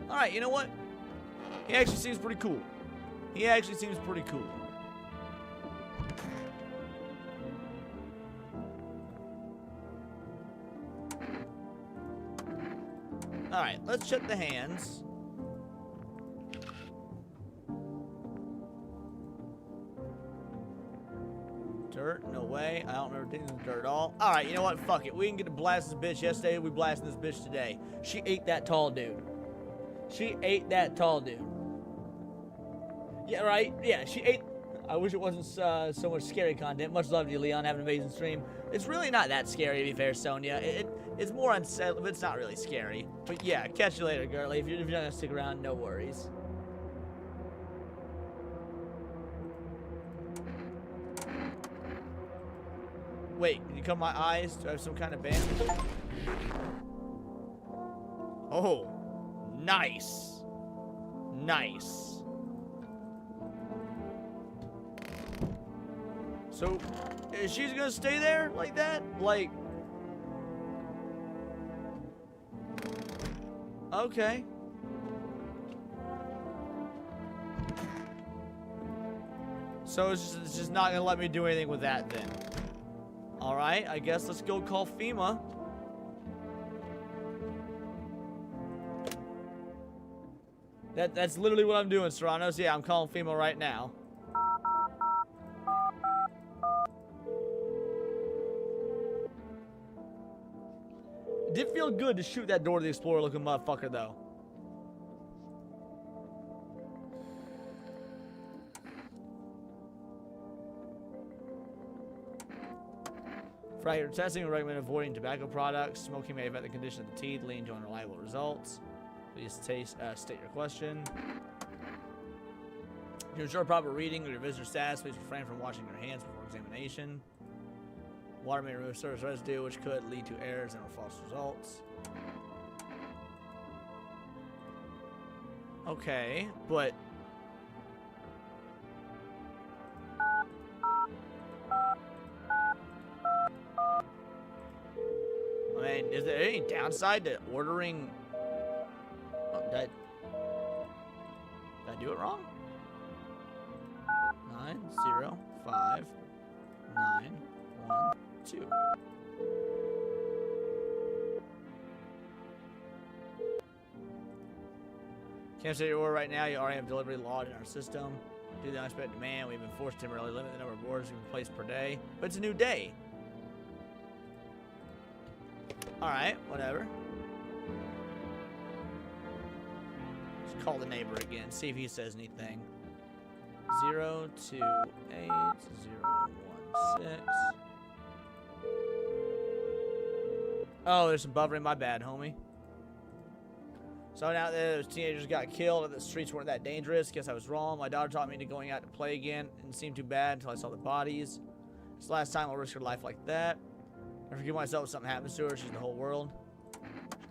Alright, you know what? He actually seems pretty cool. He actually seems pretty cool. Alright, let's check the hands. Dirt? No way. I don't remember taking the dirt at all. Alright, you know what? Fuck it. We didn't get to blast this bitch yesterday. We blasting this bitch today. She ate that tall dude. She ate that tall dude. Yeah, right? Yeah, she ate... I wish it wasn't so much scary content. Much love to you, Leon. Have an amazing stream. It's really not that scary, to be fair, Sonia. It's more unsettling, but it's not really scary. But yeah, catch you later, girlie. If you're not gonna stick around, no worries. Wait, can you cover my eyes? Do I have some kind of bandage? Oh, nice. Nice. So, is she gonna stay there like that? Like... Okay. So it's just not gonna let me do anything with that then. Alright, I guess let's go call FEMA. That's literally what I'm doing, Serranos. Yeah, I'm calling FEMA right now. It did feel good to shoot that Door to the Explorer looking motherfucker, though. For accurate testing, we recommend avoiding tobacco products. Smoking may affect the condition of the teeth, leading to unreliable results. Please state your question. To ensure proper reading of your visitor status, please refrain from washing your hands before examination. Water may remove surface residue, which could lead to errors and or false results. Okay, but... I mean, is there any downside to ordering... Oh, did I do it wrong? 9, 0, 5, 9, 1, 2. Can't say your order right now. You already have delivery logged in our system. Due to the unexpected demand, we've been forced to temporarily limit the number of orders we can place per day. But it's a new day. Alright, whatever. Let's call the neighbor again, see if he says anything. 028 016. Oh, there's some buffering. My bad, homie. So now those teenagers got killed and the streets weren't that dangerous. Guess I was wrong. My daughter taught me to going out to play again. It didn't seem too bad until I saw the bodies. It's the last time I'll risk her life like that. I forgive myself if something happens to her. She's the whole world.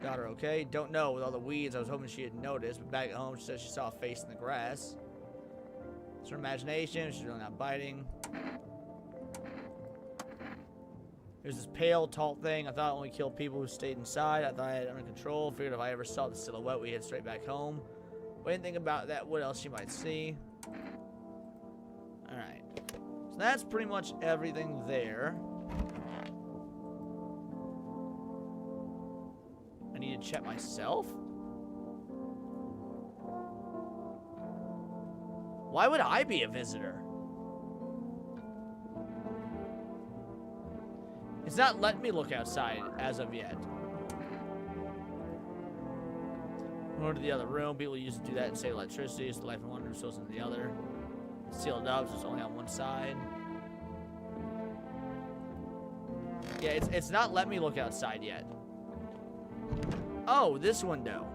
Got her okay. Don't know. With all the weeds, I was hoping she had noticed. But back at home, she said she saw a face in the grass. It's her imagination. She's really not biting. There's this pale, tall thing. I thought it only killed people who stayed inside. I thought I had it under control. Figured if I ever saw the silhouette, we'd head straight back home. But I didn't think about that. What else she might see. Alright. So that's pretty much everything there. I need to check myself? Why would I be a visitor? It's not letting me look outside as of yet. Go to the other room. People used to do that and save electricity. So the life in one room goes into the other. It's sealed up, so it's only on one side. Yeah, it's not letting me look outside yet. Oh, this window.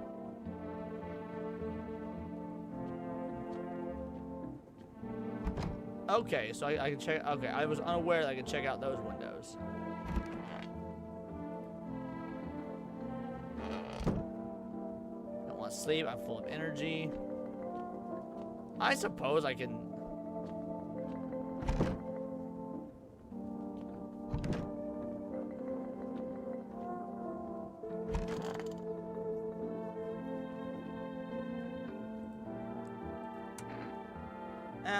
Okay, so I can check. Okay, I was unaware that I could check out those windows. Don't want to sleep. I'm full of energy. I suppose I can.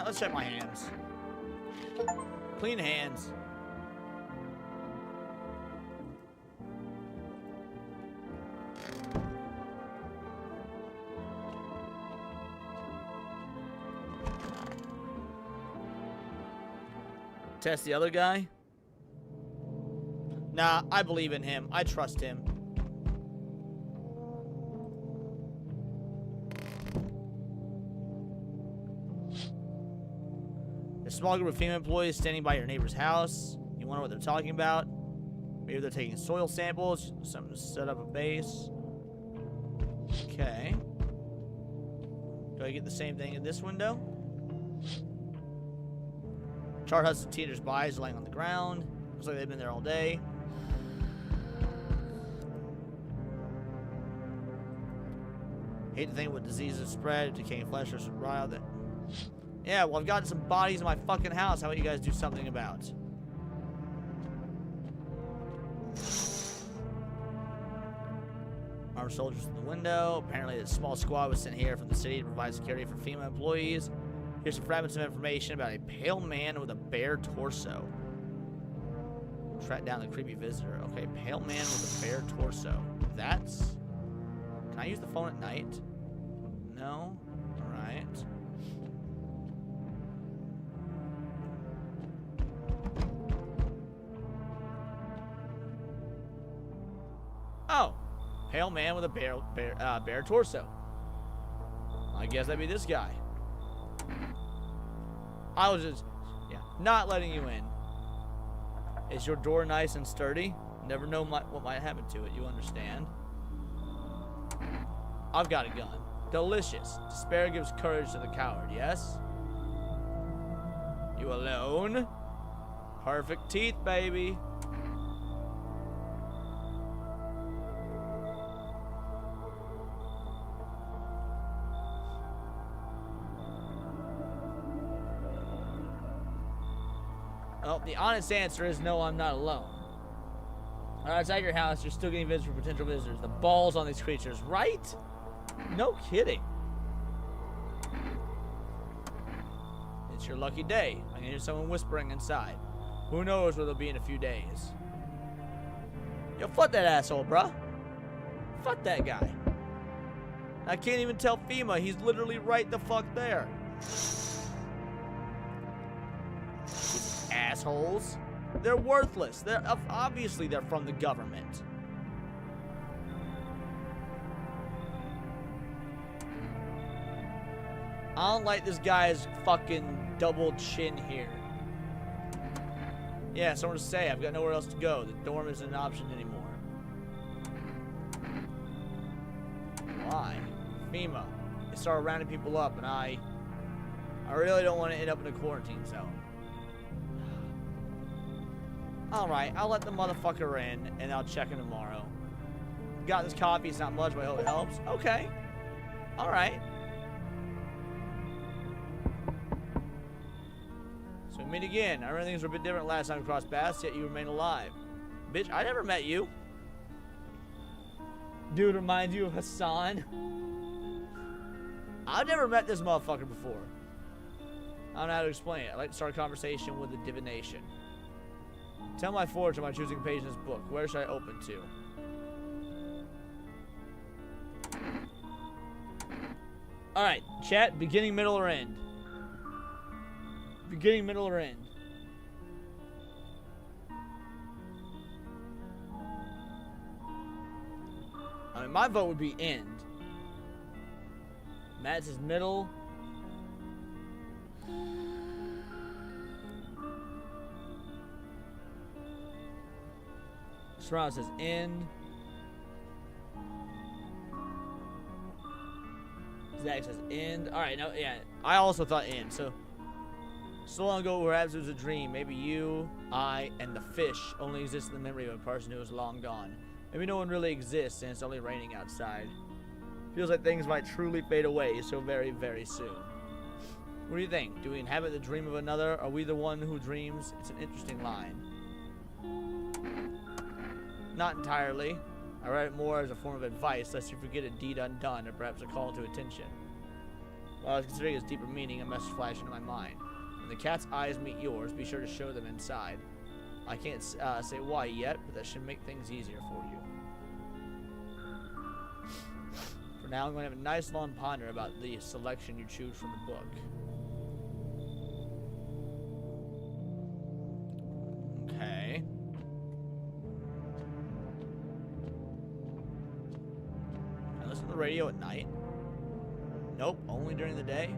Let's check my hands. Clean hands. Test the other guy? Nah, I believe in him. I trust him. Small group of female employees standing by your neighbor's house. You wonder what they're talking about. Maybe they're taking soil samples. Something to set up a base. Okay. Do I get the same thing in this window? Chart Hudson teenagers' bodies laying on the ground. Looks like they've been there all day. Hate to think what diseases spread, decaying flesh or survive that. Yeah, well, I've got some bodies in my fucking house. How about you guys do something about? Armed soldiers in the window. Apparently, a small squad was sent here from the city to provide security for female employees. Here's some fragments of information about a pale man with a bare torso. Track down the creepy visitor. Okay, pale man with a bare torso. That's... Can I use the phone at night? No? Alright. Oh, pale man with a bare torso. I guess that'd be this guy. I was just, yeah, not letting you in. Is your door nice and sturdy? Never know what might happen to it. You understand? I've got a gun. Delicious. Despair gives courage to the coward. Yes. You alone? Perfect teeth, baby. Well, the honest answer is no, I'm not alone. Outside your house, you're still getting visits from potential visitors. The balls on these creatures, right? No kidding. It's your lucky day. I can hear someone whispering inside. Who knows where they'll be in a few days. Yo, fuck that asshole, bruh. Fuck that guy. I can't even tell FEMA. He's literally right the fuck there. Assholes. They're worthless. They're obviously they're from the government. I don't like this guy's fucking double chin here. Yeah, somewhere to say. I've got nowhere else to go. The dorm isn't an option anymore. Why? FEMA. They started rounding people up, and I really don't want to end up in a quarantine zone. Alright, I'll let the motherfucker in, and I'll check in tomorrow. Got this coffee, it's not much, but I hope it helps. Okay. Alright. So we meet again. I remember things were a bit different last time we crossed paths, yet you remain alive. Bitch, I never met you. Dude reminds you of Hassan. I've never met this motherfucker before. I don't know how to explain it. I'd like to start a conversation with a divination. Tell my fortune by choosing a page in this book. Where should I open to? Alright, chat, beginning, middle, or end? Beginning, middle, or end? my vote would be end. Matt says middle. Serrano says end. Zach says end. Alright, no, yeah. I also thought end. So long ago, perhaps it was a dream. Maybe you, I, and the fish only exist in the memory of a person who is long gone. Maybe no one really exists and it's only raining outside. Feels like things might truly fade away so very, very soon. What do you think? Do we inhabit the dream of another? Are we the one who dreams? It's an interesting line. Not entirely. I write it more as a form of advice, lest you forget a deed undone, or perhaps a call to attention. While I was considering its deeper meaning, a message flashed into my mind. When the cat's eyes meet yours, be sure to show them inside. I can't say why yet, but that should make things easier for you. For now, I'm going to have a nice long ponder about the selection you choose from the book. Okay. Can I listen to the radio at night? Nope, only during the day.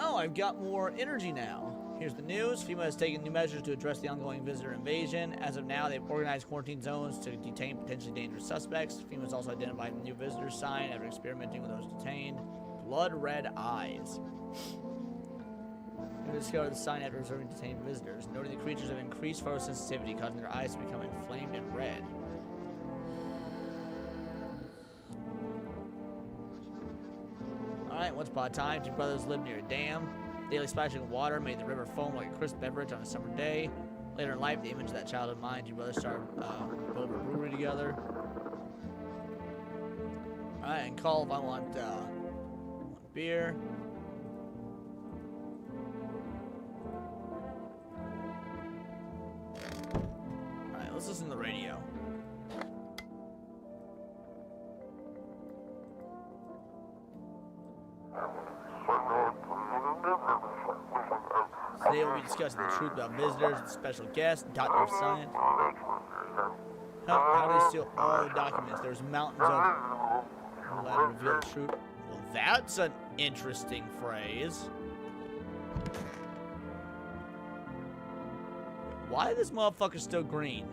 Oh, I've got more energy now. Here's the news. FEMA has taken new measures to address the ongoing visitor invasion. As of now, they've organized quarantine zones to detain potentially dangerous suspects. FEMA has also identified the new visitor sign after experimenting with those detained. Blood red eyes. We discovered the sign after observing detained visitors, noting the creatures have increased photosensitivity, causing their eyes to become inflamed and red. Alright, once upon a time, two brothers lived near a dam. Daily splashing of water made the river foam like a crisp beverage on a summer day. Later in life, the image of that childhood mind, two brothers started building a brewery together. Alright, and call if I want beer. Alright, let's listen to the radio. Today we'll be discussing the truth about visitors and special guests, Doctor of Science. How do they steal all the documents? There's mountains of... Will that reveal the truth? Well, that's an interesting phrase. Why is this motherfucker still green?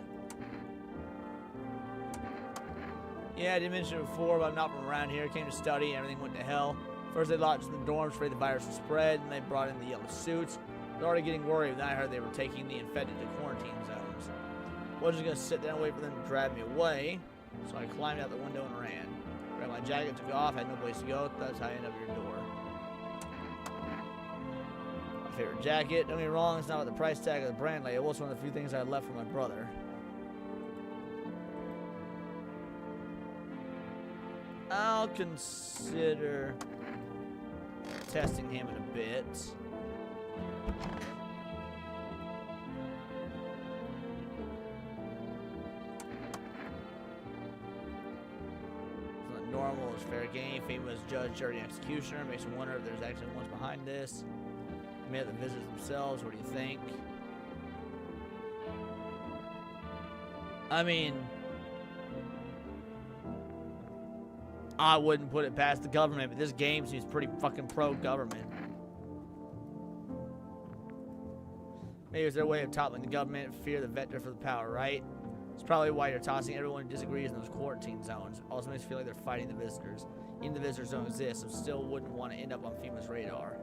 Yeah, I didn't mention it before, but I'm not from around here. Came to study and everything went to hell. First they locked us in the dorms, afraid the virus would spread, and they brought in the yellow suits. I was already getting worried when I heard they were taking the infected to quarantine zones. I wasn't just gonna sit there and wait for them to drive me away, so I climbed out the window and ran. Grabbed my jacket, took off, had no place to go. That's how I ended up at your door. My favorite jacket. Don't get me wrong, it's not with the price tag of the brand label. It's one of the few things I left for my brother. I'll consider testing him in a bit. It's not normal, it's fair game. FEMA's judge, jury, and executioner. Makes me wonder if there's actually ones behind this. Maybe the visitors themselves. What do you think? I mean, I wouldn't put it past the government, but this game seems pretty fucking pro-government. Maybe it's their way of toppling the government and fear the vector for the power, right? It's probably why you're tossing everyone who disagrees in those quarantine zones. It also makes me feel like they're fighting the visitors. Even the visitors don't exist, so still wouldn't want to end up on FEMA's radar.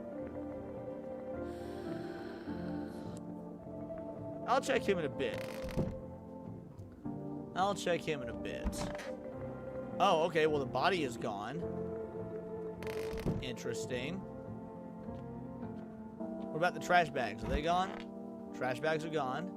I'll check him in a bit. Oh, okay, well the body is gone. Interesting. What about the trash bags? Are they gone? Trash bags are gone.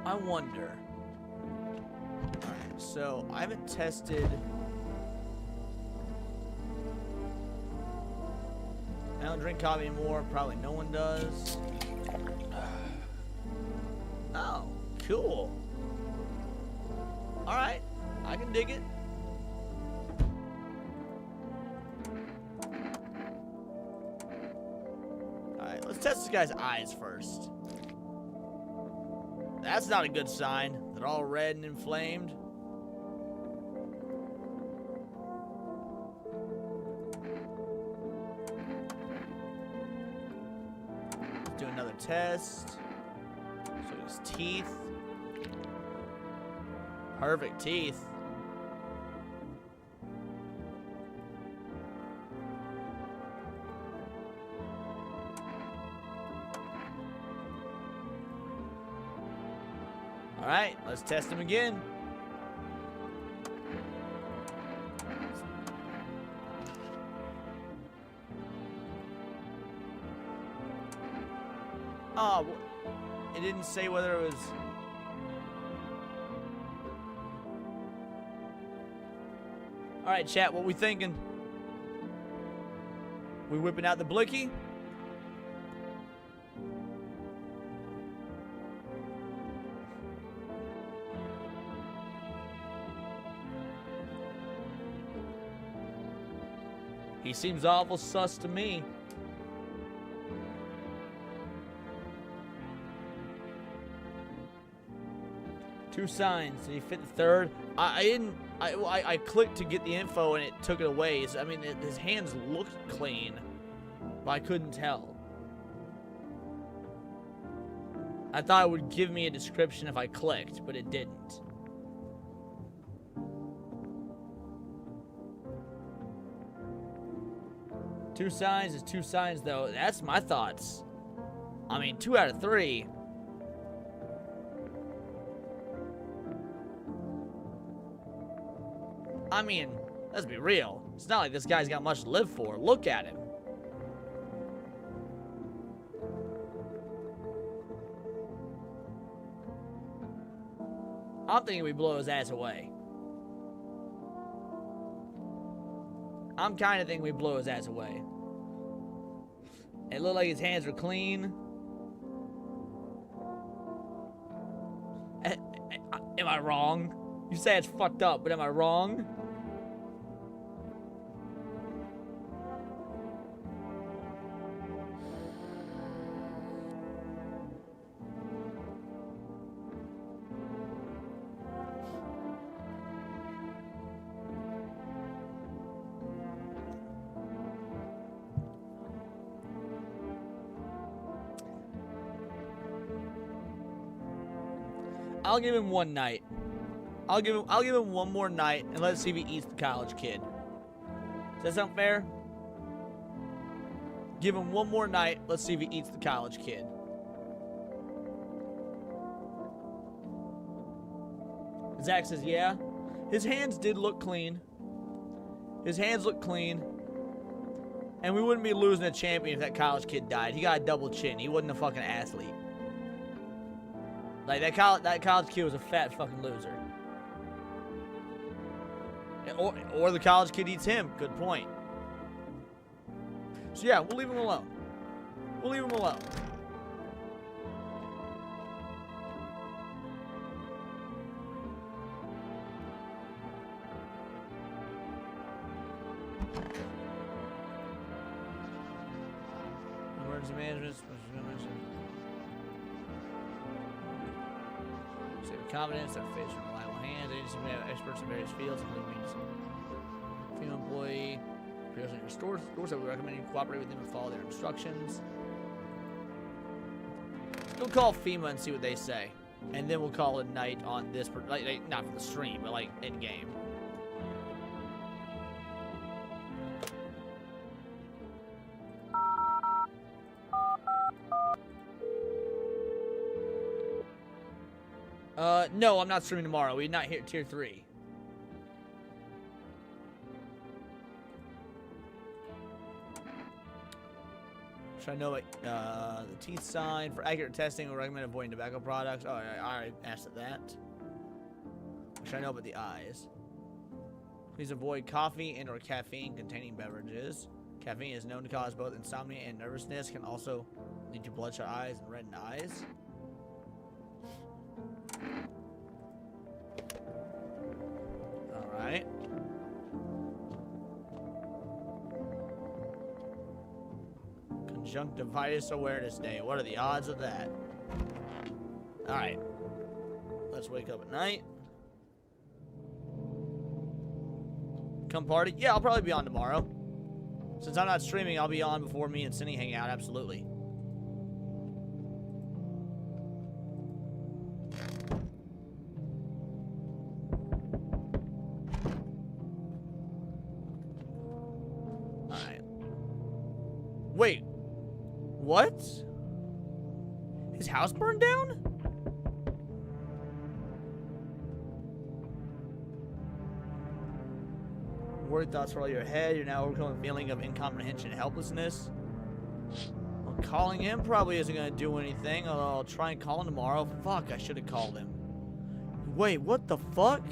I wonder. Alright, so I haven't tested. I don't drink coffee anymore. Probably no one does. Oh, cool. Alright, I can dig it. Alright, let's test this guy's eyes first. That's not a good sign. They're all red and inflamed. Let's do another test. So his teeth. Perfect teeth. Alright, let's test him again. Oh, it didn't say whether it was... Alright, chat, what we thinking? We whipping out the blicky? He seems awful sus to me. Two signs. Did he fit the third? I didn't. I clicked to get the info and it took it away. So, I mean, his hands looked clean, but I couldn't tell. I thought it would give me a description if I clicked, but it didn't. Two signs is two signs, though. That's my thoughts. I mean, 2 out of 3. I mean, let's be real. It's not like this guy's got much to live for. Look at him. I'm thinking we blow his ass away. I'm kind of thinking we blow his ass away. It looked like his hands were clean. Am I wrong? You say it's fucked up, but am I wrong? I'll give him one night. I'll give him one more night and let's see if he eats the college kid. Does that sound fair? Give him one more night. Let's see if he eats the college kid. Zach says, yeah. His hands did look clean. His hands look clean. And we wouldn't be losing a champion if that college kid died. He got a double chin. He wasn't a fucking athlete. Like, that college kid was a fat fucking loser. Or the college kid eats him. Good point. So, yeah, we'll leave him alone. We'll leave him alone. Emergency management. Confidence, our face from reliable hands. Agency may have experts in various fields, including female employee. Appears in your stores that we recommend you cooperate with them and follow their instructions. We'll call FEMA and see what they say, and then we'll call it a night on this. Like, not for the stream, but like in game. No, I'm not streaming tomorrow. We're not here tier 3. Should I know what the teeth sign? For accurate testing, we recommend avoiding tobacco products. Oh, I already asked that. What should I know about the eyes? Please avoid coffee and or caffeine-containing beverages. Caffeine is known to cause both insomnia and nervousness. Can also lead to bloodshot eyes and reddened eyes. Alright. Conjunctivitis Awareness Day. What are the odds of that? Alright. Let's wake up at night. Come party? Yeah, I'll probably be on tomorrow. Since I'm not streaming, I'll be on before me and Cindy hang out, absolutely. Alright. Wait. What? His house burned down? Worried thoughts roll your head. You're now overcoming a feeling of incomprehension and helplessness. Well, calling him probably isn't going to do anything. I'll try and call him tomorrow. Fuck, I should have called him. Wait, what the fuck?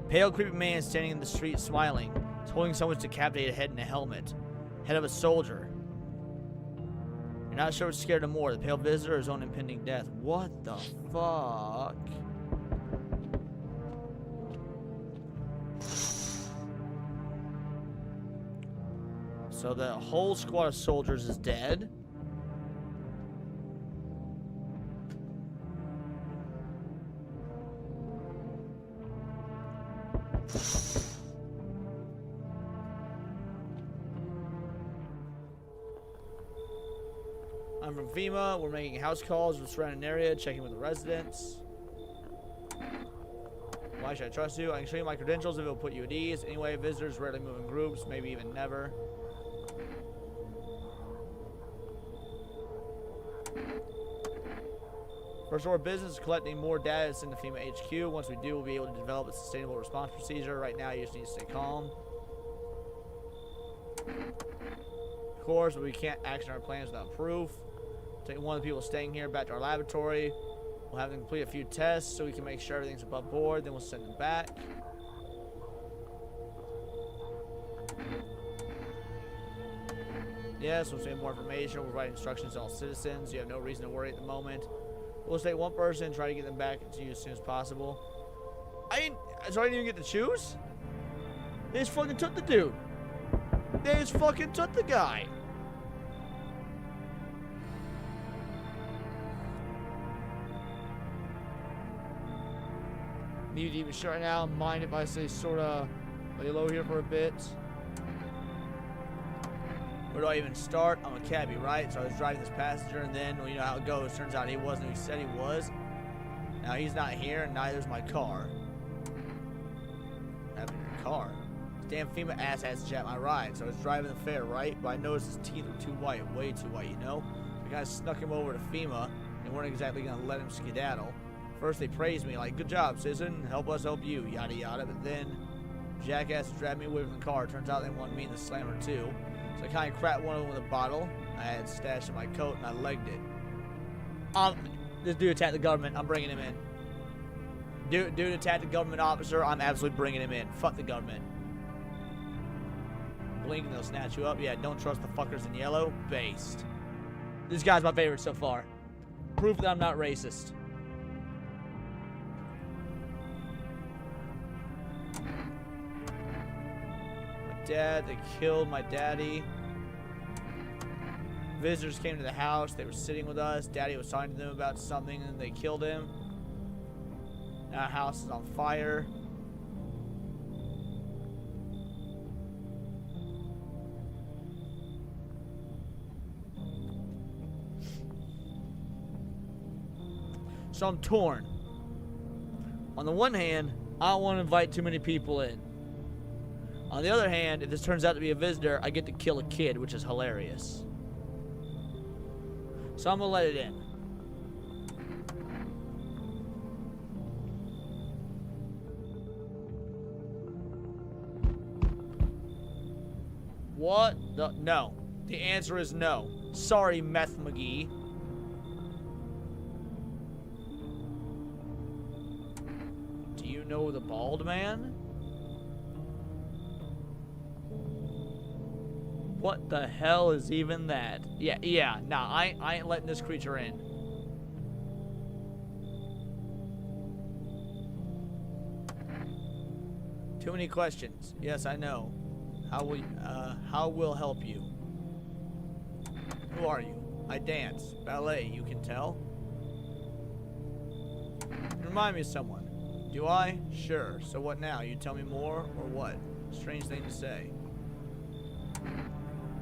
Pale, creepy man standing in the street smiling. He's holding someone's decapitated head in a helmet. Head of a soldier. You're not sure what's scared him more, the pale visitor or his own impending death. What the fuck? So the whole squad of soldiers is dead. I'm from FEMA. We're making house calls in the surrounding area, checking with the residents. Why should I trust you? I can show you my credentials if it will put you at ease. Anyway, visitors rarely move in groups, maybe even never. First order of business is collecting more data to send to FEMA HQ. Once we do, we'll be able to develop a sustainable response procedure. Right now, you just need to stay calm. Of course, but we can't action our plans without proof. Take one of the people staying here back to our laboratory. We'll have them complete a few tests so we can make sure everything's above board. Then we'll send them back. Yes, once we have more information, we'll provide instructions to all citizens. You have no reason to worry at the moment. We'll take one person and try to get them back to you as soon as possible. So I didn't even get to choose? They just fucking took the dude. They just fucking took the guy. Need to even shut right now. Mind if I say sorta lay low here for a bit? Where do I even start? I'm a cabbie, right? So I was driving this passenger, and then, well, you know how it goes. Turns out he wasn't who he said he was. Now he's not here, and neither's my car. What happened to your car? This damn FEMA ass has to chat my ride. So I was driving the fair, right? But I noticed his teeth were too white, way too white, you know? So I kind of snuck him over to FEMA, and weren't exactly going to let him skedaddle. First they praised me, like, good job, citizen. Help us help you, yada yada. But then, jackasses dragged me away from the car. Turns out they wanted me in the slammer, too. So I kind of cracked one of them with a bottle I had stashed in my coat, and I legged it. This dude attacked the government. I'm bringing him in. Dude attacked a government officer. I'm absolutely bringing him in. Fuck the government. Blink and they'll snatch you up. Yeah, don't trust the fuckers in yellow. Based. This guy's my favorite so far. Proof that I'm not racist. Dad, they killed my daddy. Visitors came to the house. They were sitting with us. Daddy was talking to them about something, and they killed him. Now our house is on fire. So I'm torn. On the one hand, I don't want to invite too many people in. On the other hand, if this turns out to be a visitor, I get to kill a kid, which is hilarious. So I'm gonna let it in. What the? No. The answer is no. Sorry, Meth McGee. Do you know the bald man? What the hell is even that? Yeah, nah, I ain't letting this creature in. Too many questions. Yes, I know. How will help you? Who are you? I dance. Ballet, you can tell. Remind me of someone. Do I? Sure. So what now? You tell me more, or what? Strange thing to say.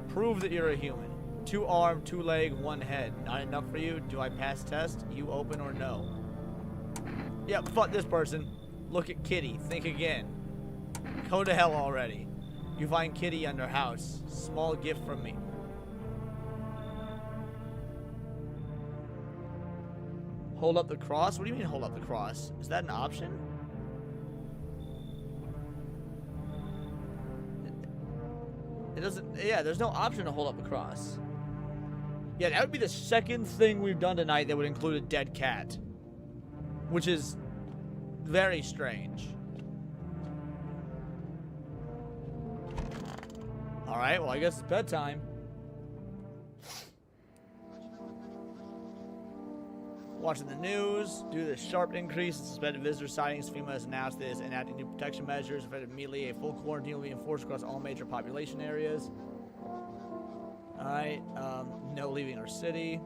Prove that you're a human. 2 arm, 2 leg, 1 head. Not enough for you? Do I pass test? You open or no? Yep, fuck this person. Look at Kitty. Think again. Go to hell already. You find Kitty under house. Small gift from me. Hold up the cross? What do you mean hold up the cross? Is that an option? It doesn't, yeah, there's no option to hold up the cross. Yeah, that would be the second thing we've done tonight that would include a dead cat. Which is very strange. Alright, well I guess it's bedtime. Watching the news, due to the sharp increase in suspected visitor sightings, FEMA has announced this, enacting new protection measures. Effective immediately, a full quarantine will be enforced across all major population areas. Alright, no leaving our city.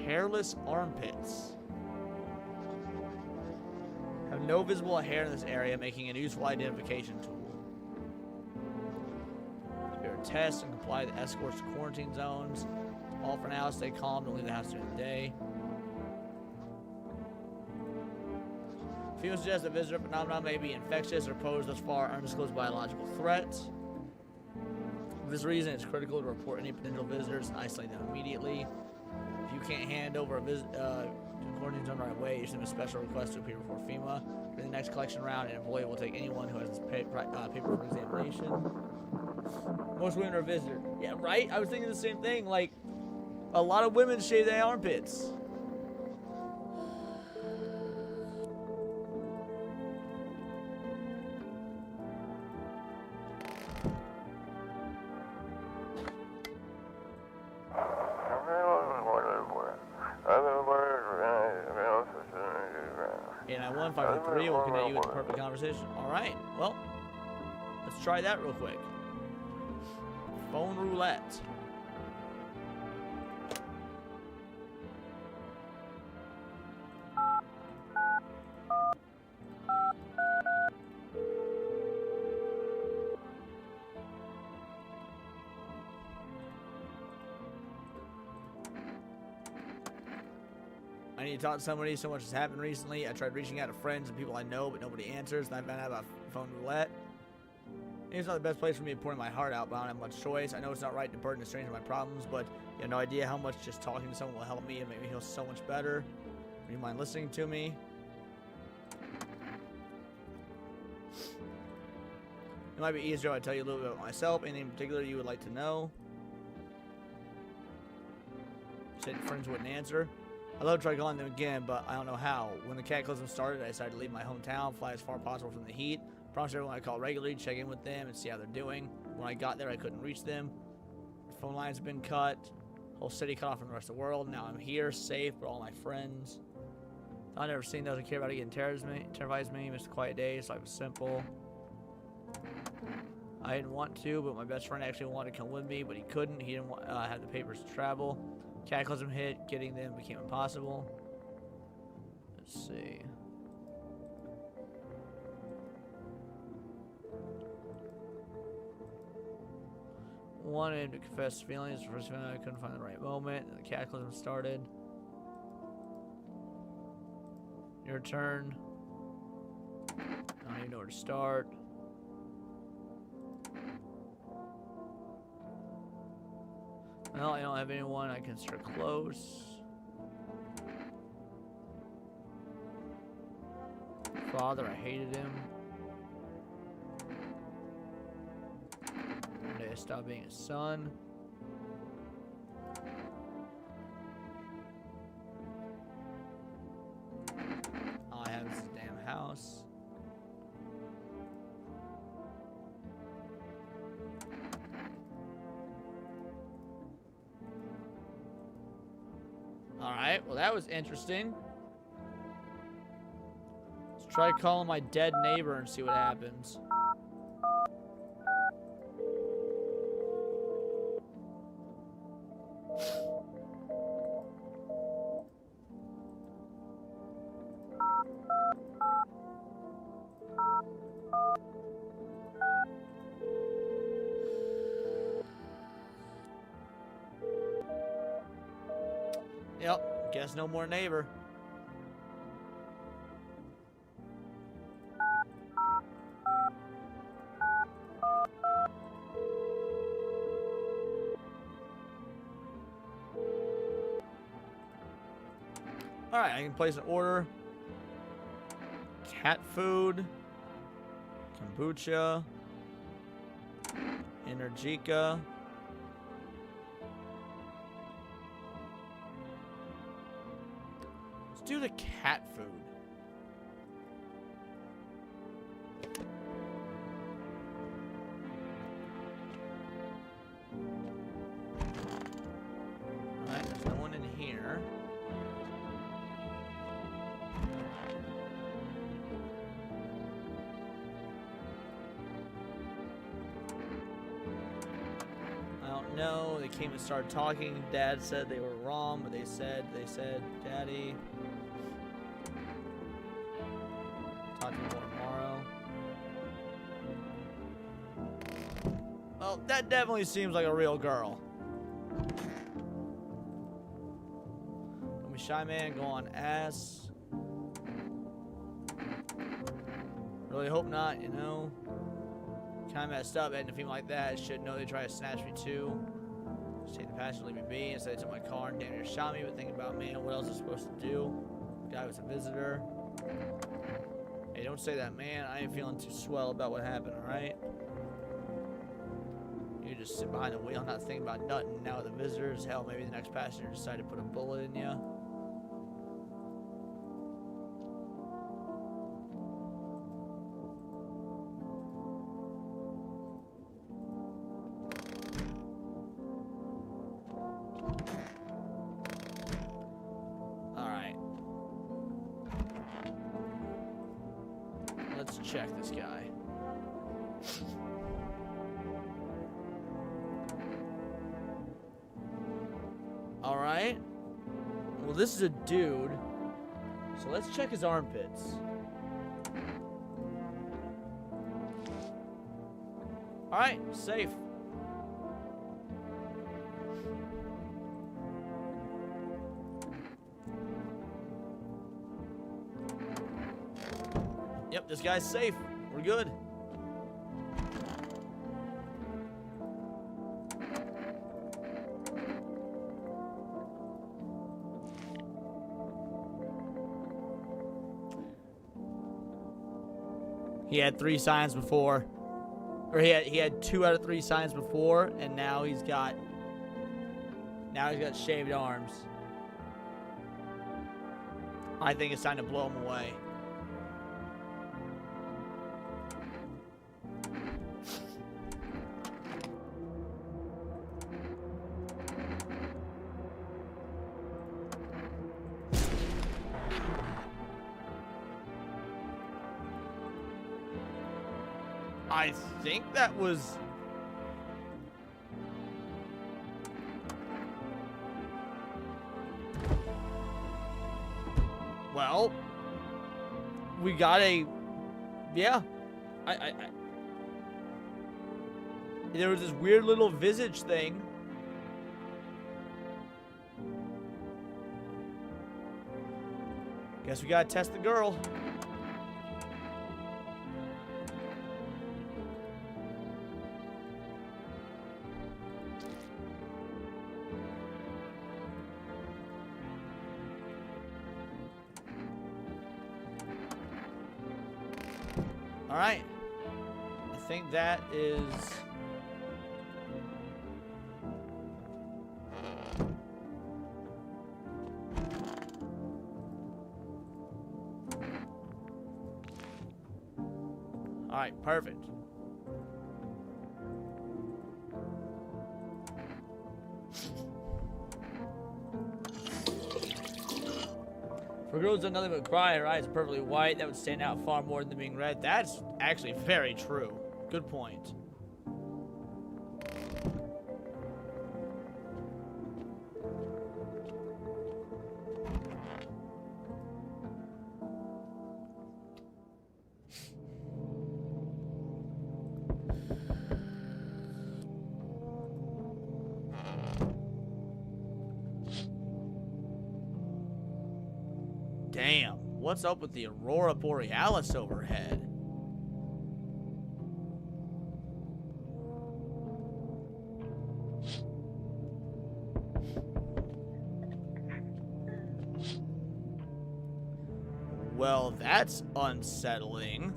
Hairless armpits. Have no visible hair in this area, making it a useful identification tool. Test and comply with escorts to quarantine zones. All for now, stay calm, don't leave the house during the day. FEMA suggests that visitor phenomena may be infectious or pose thus far undisclosed biological threats. For this reason, it's critical to report any potential visitors and isolate them immediately. If you can't hand over a visit to a quarantine zone right away, you send a special request to appear before FEMA. During the next collection round, an employee will take anyone who has this paper for examination. Most women are visitors. Yeah, right? I was thinking the same thing. Like, a lot of women shave their armpits. And I won 5-3. We'll connect you with the perfect conversation. All right. Well, let's try that real quick. Phone roulette. I need to talk to somebody. So much has happened recently. I tried reaching out to friends and people I know, but nobody answers. And I found out about phone roulette. It's not the best place for me to pour my heart out, but I don't have much choice. I know it's not right to burden a stranger with my problems, but you have no idea how much just talking to someone will help me and make me feel so much better. Would you mind listening to me? It might be easier if I tell you a little bit about myself. Anything in particular you would like to know? Said your friends wouldn't answer. I'd love to try calling them again, but I don't know how. When the cataclysm started, I decided to leave my hometown, fly as far as possible from the heat. Promise everyone I call regularly, check in with them, and see how they're doing. When I got there, I couldn't reach them. The phone lines have been cut. Whole city cut off from the rest of the world. Now I'm here, safe, but all my friends. I've never seen those I care about again. Terrifies me. Missed the quiet days. Life was simple. I didn't want to, but my best friend actually wanted to come with me, but he couldn't. He didn't have the papers to travel. Cataclysm hit. Getting them became impossible. Let's see. Wanted to confess feelings. First feeling I couldn't find the right moment. The cataclysm started. Your turn. I don't even know where to start. Well, I don't have anyone I consider close. Father, I hated him. stop being his son. All I have is his damn house. Alright, well that was interesting. Let's try calling my dead neighbor and see what happens. Yep, guess no more neighbor. Alright, I can place an order. Cat food. Kombucha. Energica. Let's do the cat food. Alright, there's no one in here. No, they came and started talking. Dad said they were wrong, but they said, Daddy, talk to me more tomorrow. Well, that definitely seems like a real girl. Let me shy man go on ass. Really hope not, you know. Kind of messed up, and a female like that should know they try to snatch me too. Just take the passenger, leave me be. Instead, they took my car and damn near shot me. But thinking about, man, what else is supposed to do? The guy was a visitor. Hey, don't say that, man. I ain't feeling too swell about what happened. All right. You just sit behind the wheel, not thinking about nothing. Now the visitors, hell, maybe the next passenger decided to put a bullet in you. Let's check this guy. Alright. Well, this is a dude. So let's check his armpits. Alright, safe. Yep, this guy's safe. We're good. He had 3 signs before. Or he had 2 out of 3 signs before, and now he's got shaved arms. I think it's time to blow him away. I think that was... Well, we got a... Yeah. There was this weird little visage thing. Guess we gotta test the girl. Alright. I think that is Alright, perfect. For a girl who's done nothing but cry, her eyes are perfectly white. That would stand out far more than being red. That's actually very true. Good point. Damn, what's up with the Aurora Borealis overhead? Well, that's unsettling.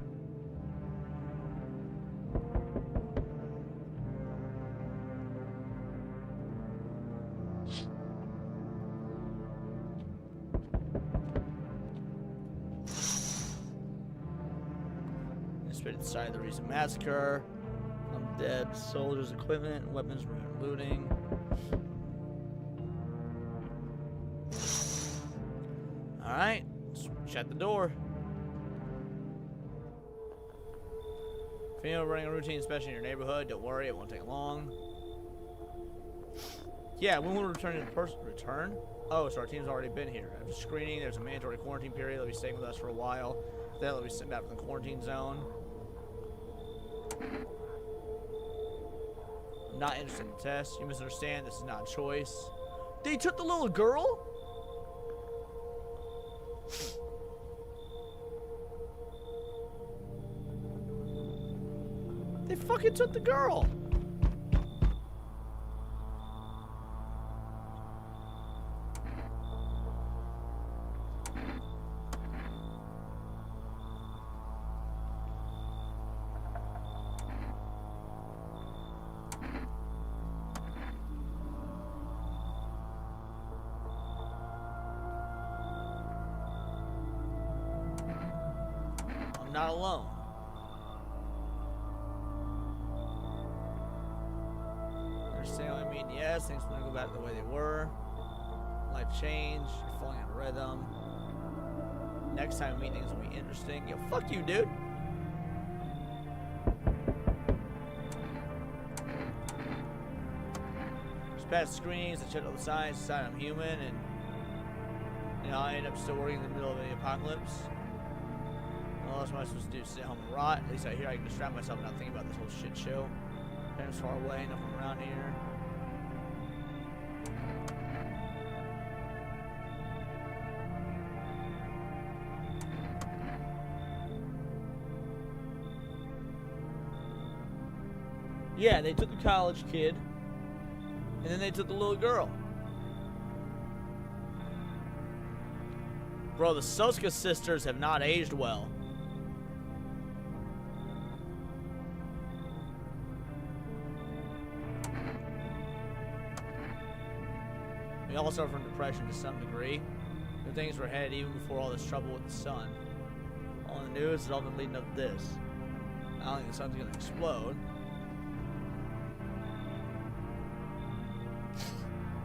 Inside of the recent massacre. Undead soldiers' equipment, weapons, looting. Alright, shut the door. If you're running a routine inspection in your neighborhood, don't worry, it won't take long. Yeah, when will return in person? Return? Oh, so our team's already been here. After screening, there's a mandatory quarantine period. They'll be staying with us for a while. Then they'll be sent back from the quarantine zone. I'm not interested in the test. You misunderstand. This is not a choice. They took the little girl? They fucking took the girl. Not alone. Understand what I mean? Yes, things want to go back the way they were. Life change. You're falling out of rhythm. Next time we meet, things will be interesting. Yo, fuck you, dude. Just past screens, I checked all the signs, decided I'm human, and I end up still working in the middle of the apocalypse. What else am I supposed to do? Sit home and rot? At least out here I can distract myself and not think about this whole shit show. Parents far away, nothing around here. Yeah, they took the college kid, and then they took the little girl. Bro, the Soska sisters have not aged well. We all suffer from depression to some degree. Good things were ahead even before all this trouble with the sun. All in the news has all been leading up to this. I don't think the sun's gonna explode.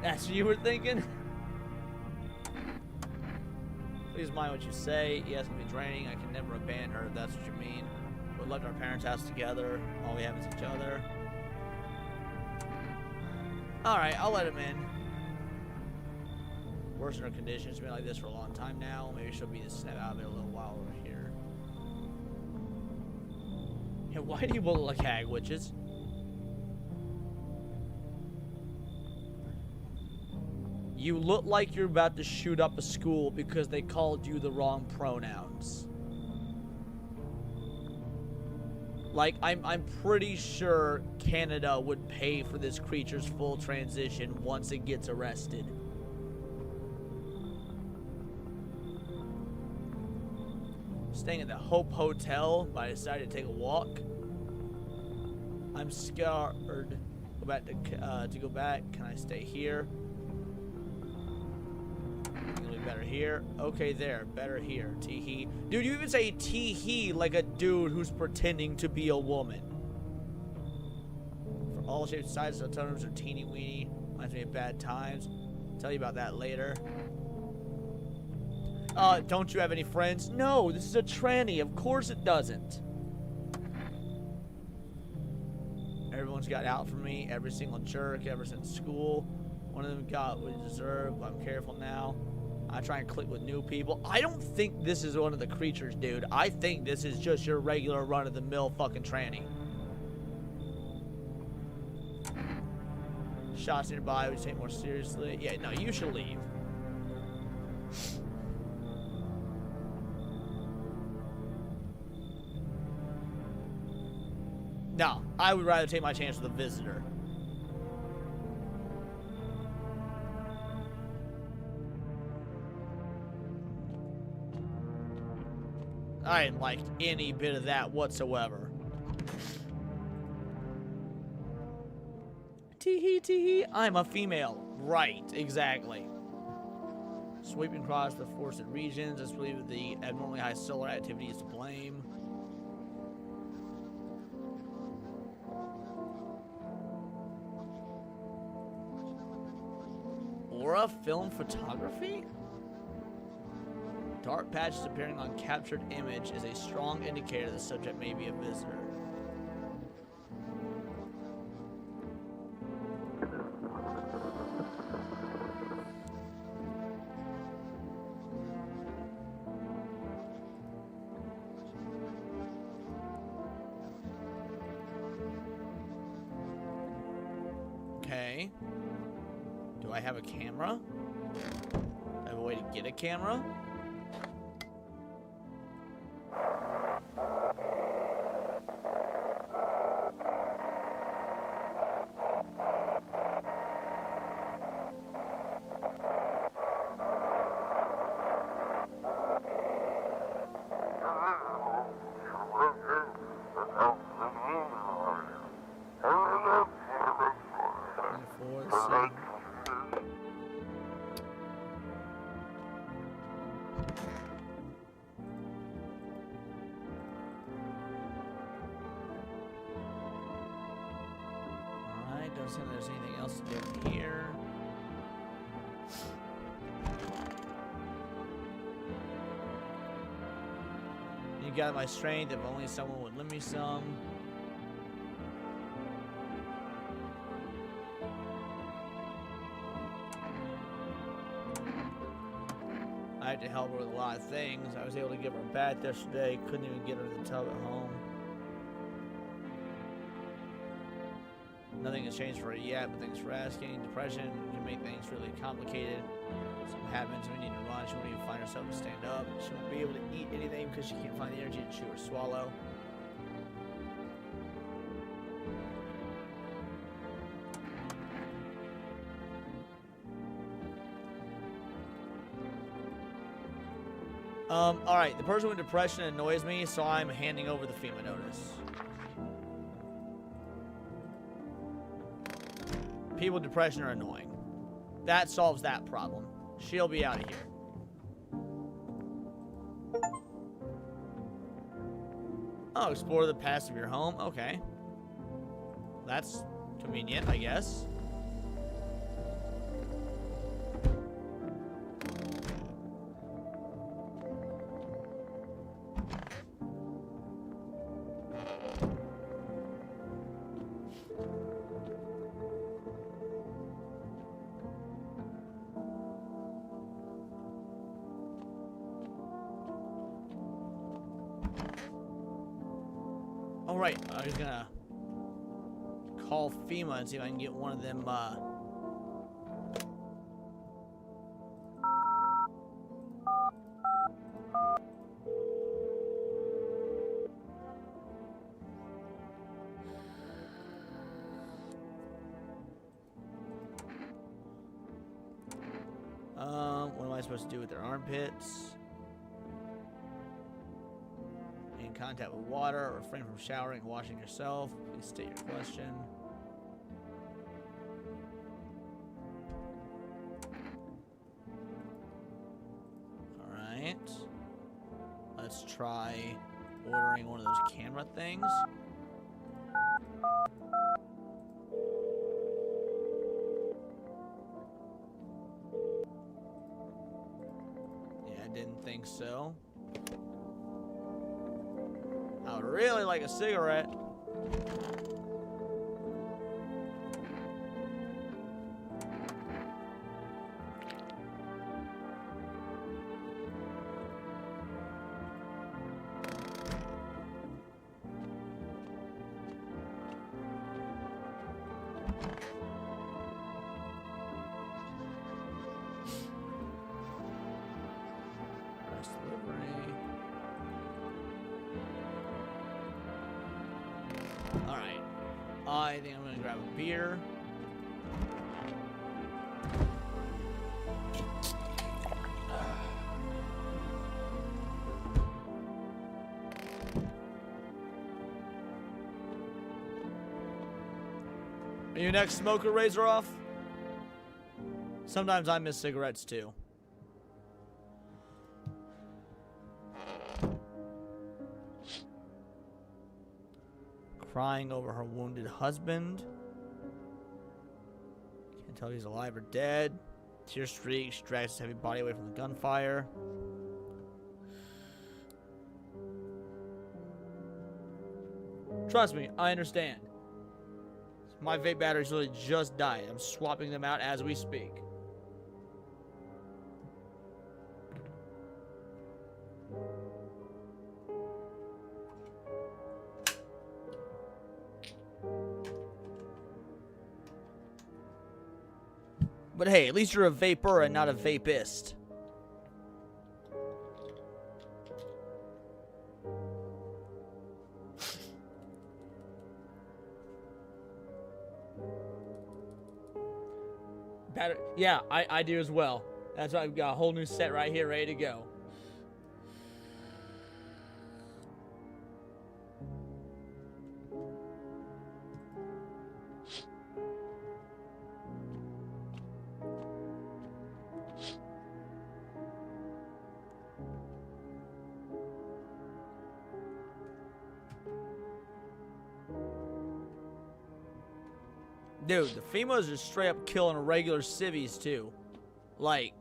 That's what you were thinking? Please mind what you say. Yes, it's gonna be draining. I can never abandon her if that's what you mean. We left our parents' house together. All we have is each other. Alright, I'll let him in. Worsen her condition. It's been like this for a long time now. Maybe she'll be just snap out of it a little while over here. Yeah, why do you both look like hag witches? You look like you're about to shoot up a school because they called you the wrong pronouns. Like, I'm pretty sure Canada would pay for this creature's full transition once it gets arrested. Staying at the Hope Hotel, but I decided to take a walk. I'm scared. Go back to go back. Can I stay here? better here. Okay, there. Better here. Tee-hee. Dude, you even say tee-hee like a dude who's pretending to be a woman. For all shapes, sizes, and tones are teeny-weeny. Reminds me of bad times. I'll tell you about that later. Don't you have any friends? No, this is a tranny. Of course it doesn't. Everyone's got out for me. Every single jerk ever since school. One of them got what he deserved, but I'm careful now. I try and click with new people. I don't think this is one of the creatures, dude. I think this is just your regular run-of-the-mill fucking tranny. Shots nearby, would you take more seriously? Yeah, no, you should leave. No, I would rather take my chance with a visitor. I didn't like any bit of that whatsoever. Tee-hee, tee-hee, I'm a female. Right, exactly. Sweeping across the forested regions, it's believed the abnormally high solar activity is to blame. Aura film photography? Dark patches appearing on captured image is a strong indicator the subject may be a visitor. Okay. Do I have a camera? Do I have a way to get a camera? Don't see if there's anything else to do here. You got my strength, if only someone would lend me some. I had to help her with a lot of things. I was able to give her a bath yesterday, couldn't even get her to the tub at home. Nothing has changed for her yet, but thanks for asking. Depression can make things really complicated. Something happens, we need to run. She won't even find herself to stand up. She won't be able to eat anything because she can't find the energy to chew or swallow. Alright, the person with depression annoys me, so I'm handing over the FEMA notice. People with depression are annoying. That solves that problem. She'll be out of here. Oh, explore the past of your home. Okay. That's convenient, I guess. Alright, I was gonna call FEMA and see if I can get one of them, what am I supposed to do with their armpits? In contact with water, or refrain from showering and washing yourself. Please state your question. let's try ordering one of those camera things. Yeah, I didn't think so. I would really like a cigarette. Press delivery. Alright. I think I'm gonna grab a beer. Are you next smoker razor off? Sometimes I miss cigarettes too. Crying over her wounded husband. Can't tell if he's alive or dead. Tear streak. She drags his heavy body away from the gunfire. Trust me, I understand. My vape batteries really just died. I'm swapping them out as we speak. But hey, at least you're a vapor and not a vapist. Yeah, I do as well. That's why I've got a whole new set right here ready to go. Dude, the females are straight up killing regular civvies too. Like,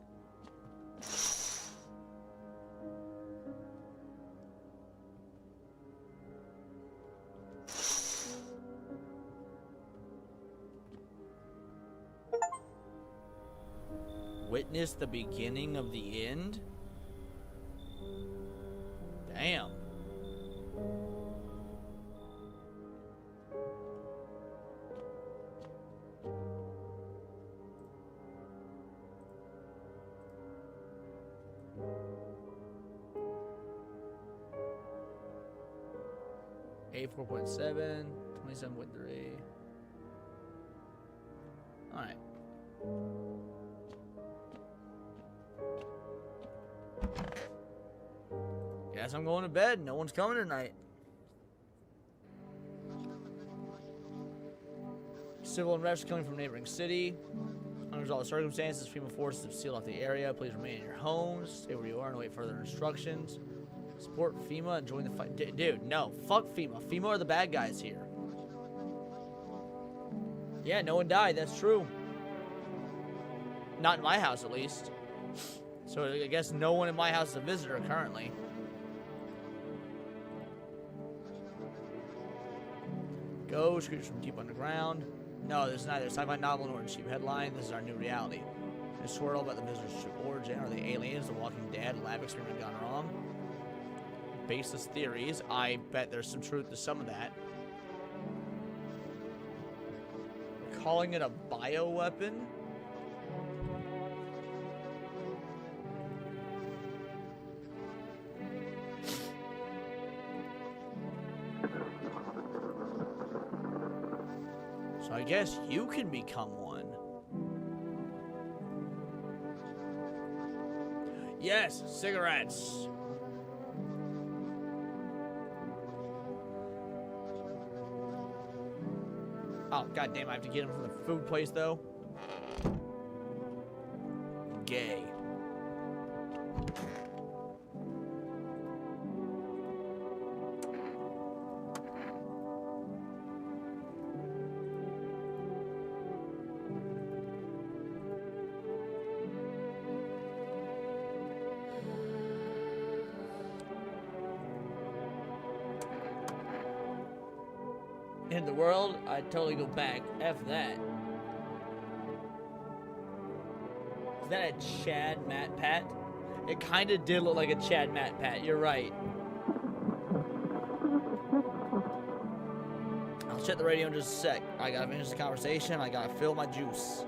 witness the beginning of the end? Damn. A4.7, 27.3. Alright. Guess I'm going to bed. No one's coming tonight. Civil unrest coming from a neighboring city. Under all the circumstances, FEMA forces have sealed off the area. Please remain in your homes. Stay where you are and wait further instructions. Support FEMA and join the fight. Dude, no. Fuck FEMA. FEMA are the bad guys here. Yeah, no one died. That's true. Not in my house, at least. So I guess no one in my house is a visitor currently. Ghost creatures from deep underground. No, this is neither a sci-fi novel nor a cheap headline. This is our new reality. A swirl about the visitor's true origin. Are they aliens, The Walking Dead, lab experiment gone wrong? Baseless theories. I bet there's some truth to some of that. Calling it a bioweapon? So I guess you can become one. Yes, cigarettes. Oh, goddamn, I have to get them from the food place, though. Gay. in the world, I'd totally go back. F that. Is that a Chad Matt Pat? It kind of did look like a Chad Matt Pat. You're right. I'll check the radio in just a sec. I gotta finish the conversation. I gotta fill my juice.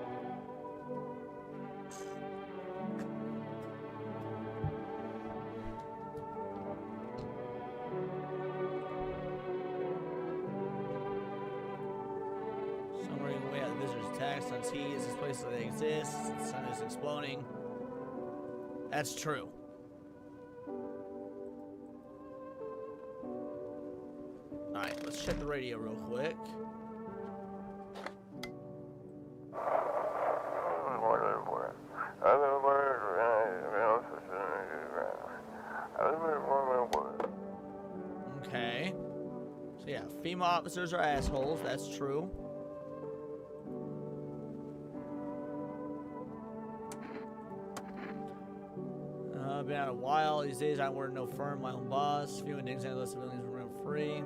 Somewhere in the way out of the visitor's attack, sun's heat is this place that exists. The sun is exploding. That's true. Alright, let's check the radio real quick. Okay. So yeah, female officers are assholes, that's true. Been out a while. These days I work no firm, my own boss. Few things and less civilians were real free.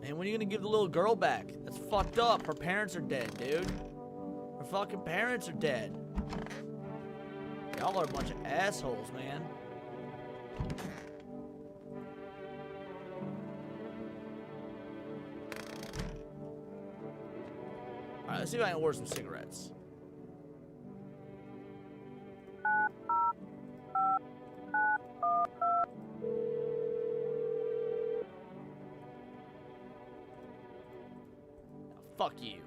And when are you gonna give the little girl back? That's fucked up. Her parents are dead, dude. Her fucking parents are dead. Y'all are a bunch of assholes, man. Alright, let's see if I can order some cigarettes. Fuck you.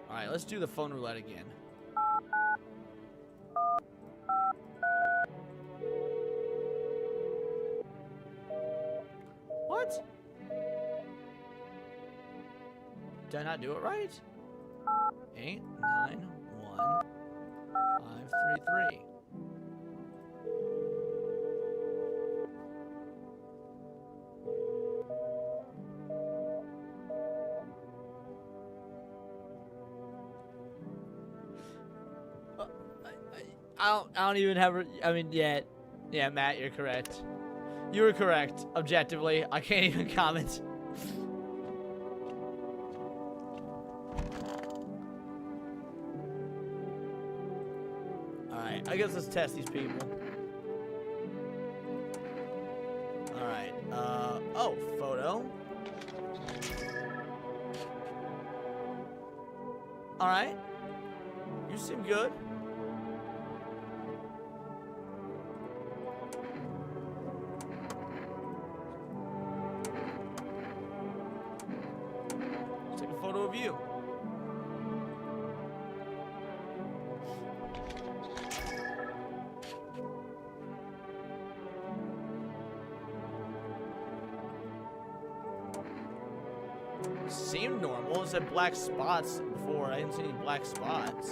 Alright, let's do the phone roulette again. What? Did I not do it right? 8, 9, 1, 5, 3, 3. I don't even have a, I mean, yeah, Matt, you're correct. You were correct, objectively. I can't even comment. Alright, I guess let's test these people. Alright, oh, photo. Alright. You seem good. Photo of you. Seemed normal. It said black spots before. I didn't see any black spots.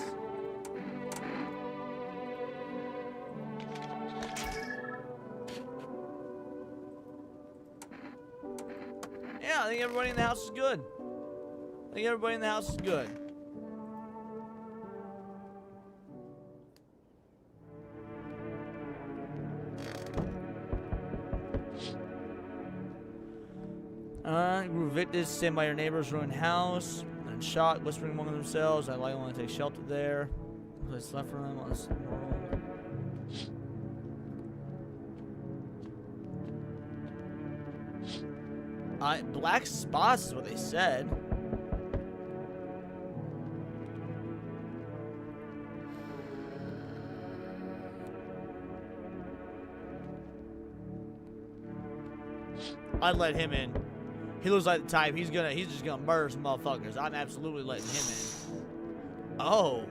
Yeah, I think everybody in the house is good. I think everybody in the house is good. Group of victims stand by your neighbor's ruined house. They're in shock, whispering among themselves. I likely want to take shelter there. Place left for them on this world. Black spots is what they said. I'd let him in. He looks like the type he's just gonna murder some motherfuckers. I'm absolutely letting him in. Oh.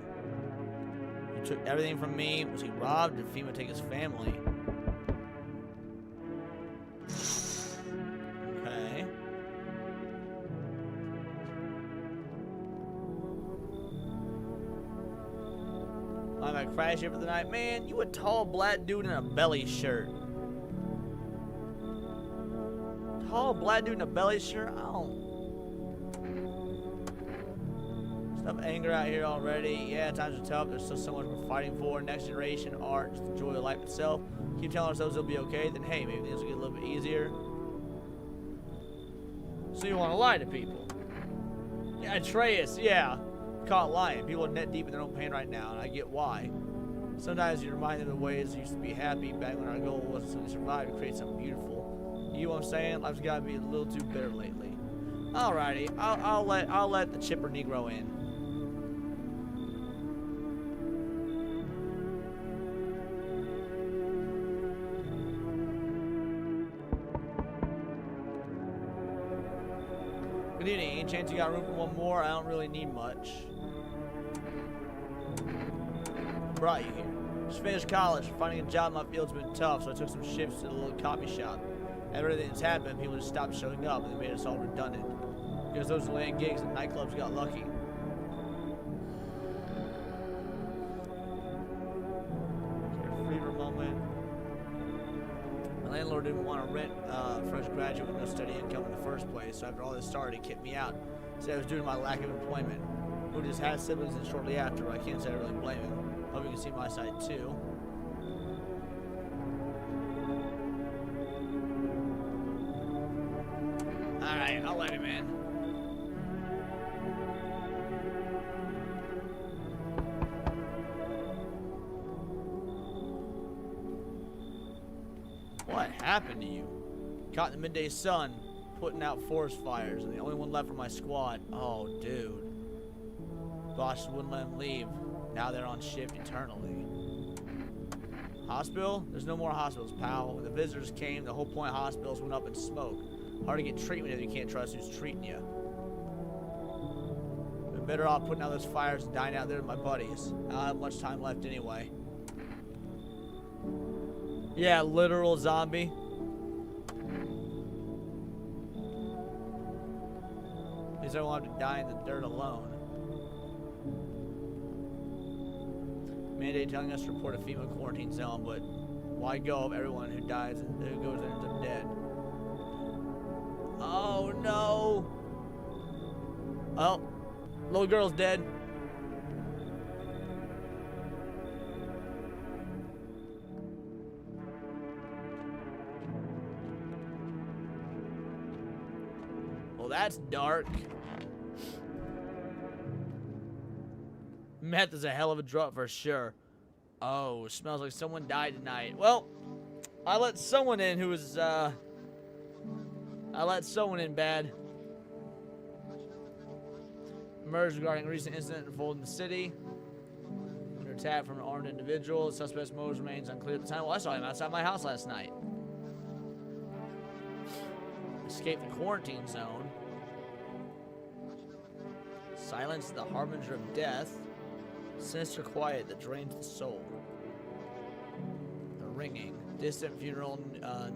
He took everything from me. Was he robbed? Did FEMA take his family? Okay. I'm gonna crash here for the night. Man, you a tall black dude in a belly shirt. Tall black dude in a belly shirt. I don't. Enough anger out here already. Yeah, times are tough. There's still so much we're fighting for. Next generation, art, just the joy of life itself. Keep telling ourselves it'll be okay. Then hey, maybe things will get a little bit easier. So you want to lie to people? Yeah, Atreus. Yeah, caught lying. People are net deep in their own pain right now, and I get why. Sometimes you remind them of the ways you used to be happy back when our goal was to survive and create something beautiful. You know what I'm saying? Life's got to be a little too bitter lately. Alrighty, I'll let the chipper Negro in. Good evening. Any chance you got room for one more? I don't really need much. Brought you here. Just finished college. Finding a job in my field's been tough, so I took some shifts at a little coffee shop. Everything that's happened, people just stopped showing up, and they made us all redundant. Because those land gigs and nightclubs got lucky. Free for a moment. My landlord didn't want to rent a fresh graduate with no steady income in the first place, so after all this started, he kicked me out. Said it was due to my lack of employment. Who just had siblings and shortly after, but I can't say I really blame him. Hope you can see my side too. Alright, I'll let him in. What happened to you? Caught in the midday sun, putting out forest fires, and the only one left from my squad. Oh, dude. Boss wouldn't let him leave. Now they're on shift eternally. Hospital? There's no more hospitals, pal. When the visitors came, the whole point of hospitals went up in smoke. Hard to get treatment if you can't trust who's treating you. Been better off putting out those fires and dying out there with my buddies. I don't have much time left anyway. Yeah, literal zombie. At least I won't have to die in the dirt alone. Mandate telling us to report a FEMA quarantine zone, but why go if everyone who dies and who goes there ends up dead? Oh no! Oh, little girl's dead. Well, that's dark. Meth is a hell of a drug for sure. Oh, smells like someone died tonight. Well, I let someone in who was, I let someone in bad. Emerged regarding a recent incident unfolded in the city. Under attack from an armed individual. The suspect's motives remains unclear at the time. Well, I saw him outside my house last night. Escaped the quarantine zone. Silence is the harbinger of death. Sinister quiet that drains the soul. The ringing. Distant funeral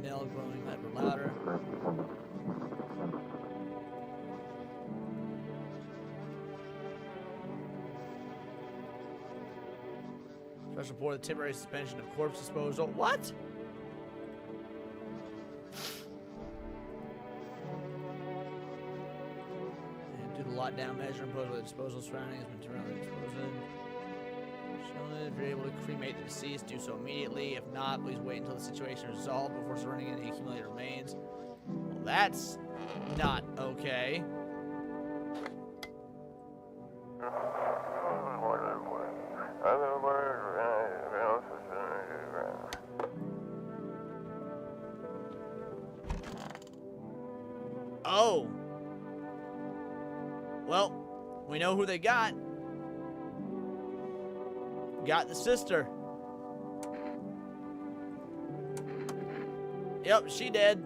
knell groaning ever louder. Special report of the temporary suspension of corpse disposal. What? And due to the lockdown measure imposed by the disposal surrounding has been temporarily disposed of. If you're able to cremate the deceased, do so immediately. If not, please wait until the situation is resolved before surrendering any accumulated remains. Well, that's not okay. Oh. Well, we know who they got. Got the sister. Yep, she dead.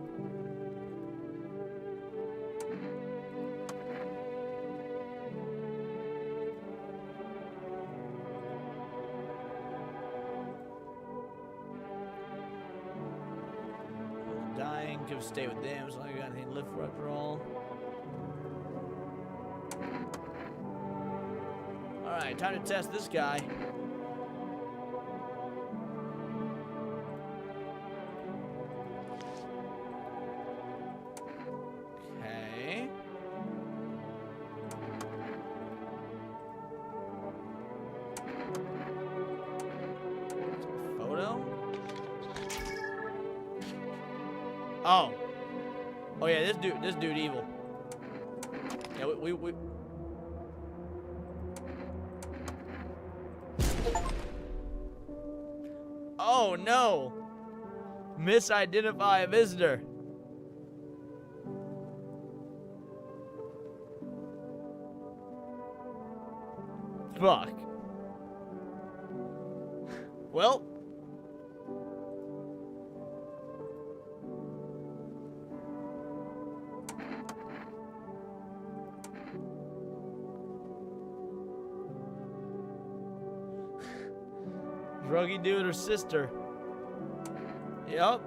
Dying, could stay with them as long as you got anything to live for after all. Alright, time to test this guy. Oh. Oh yeah, this dude evil. Yeah, we Oh no! Misidentify a visitor. Fuck. Well. Druggy dude or sister. Yup.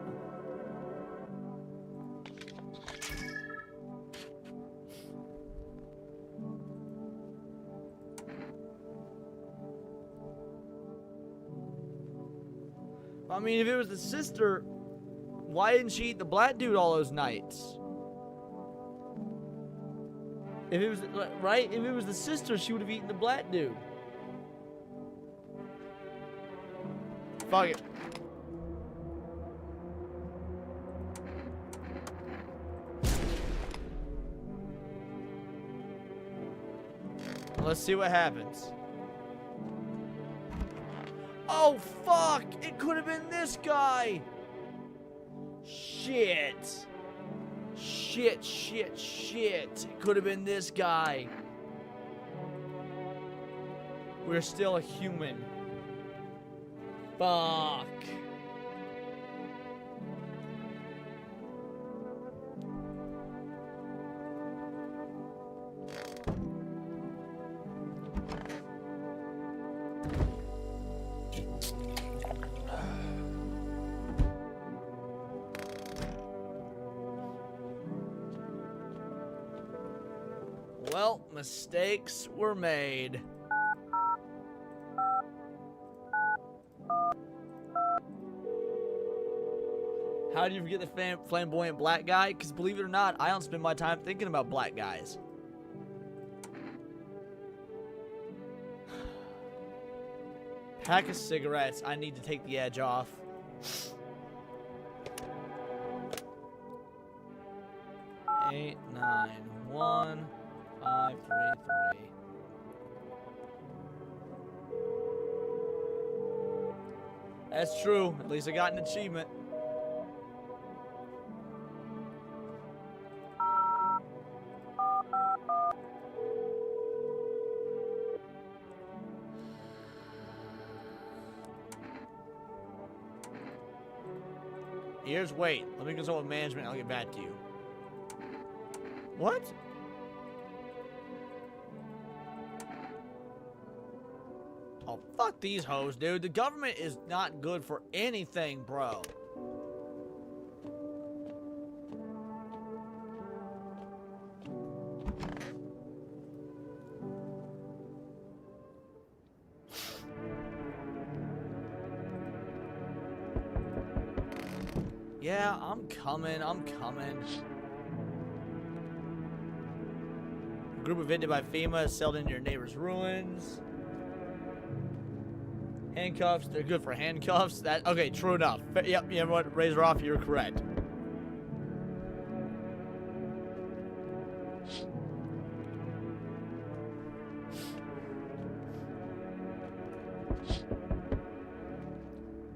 I mean, if it was the sister, why didn't she eat the black dude all those nights? If it was, right? If it was the sister, she would have eaten the black dude. Fuck it. Let's see what happens. Oh, fuck! It could have been this guy! Shit. Shit, shit, shit. It could have been this guy. We're still a human. Fuck. Well, mistakes were made. How do you forget the flamboyant black guy? Because believe it or not, I don't spend my time thinking about black guys. Pack of cigarettes. I need to take the edge off. 8, 9, 1, 5, 3, 3. That's true. At least I got an achievement. Here's wait. Let me consult with management and I'll get back to you. What? Oh, fuck these hoes, dude. The government is not good for anything, bro. Yeah, I'm coming. I'm coming. A group evicted by FEMA is settled into your neighbor's ruins. Handcuffs, they're good for handcuffs. That okay, true enough. Yep, you know what? Razor off, you're correct.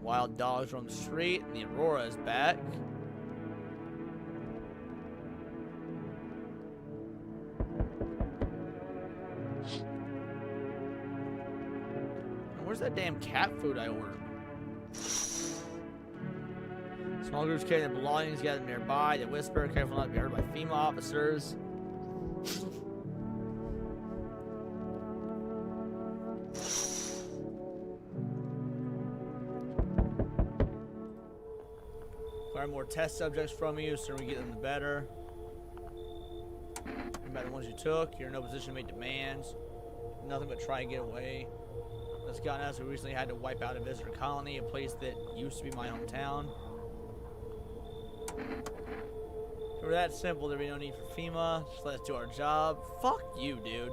Wild dogs roam the street, and the Aurora is back. Where's that damn cat food I ordered? Small groups carry their belongings, gather nearby. They whisper, careful not to be heard by FEMA officers. Acquire more test subjects from you, so we get them the better. Remember the ones you took. You're in no position to make demands. Nothing but try and get away. Let's go now. We recently had to wipe out a visitor colony, a place that used to be my hometown. If it were that simple, there'd be no need for FEMA. Just let us do our job. Fuck you, dude.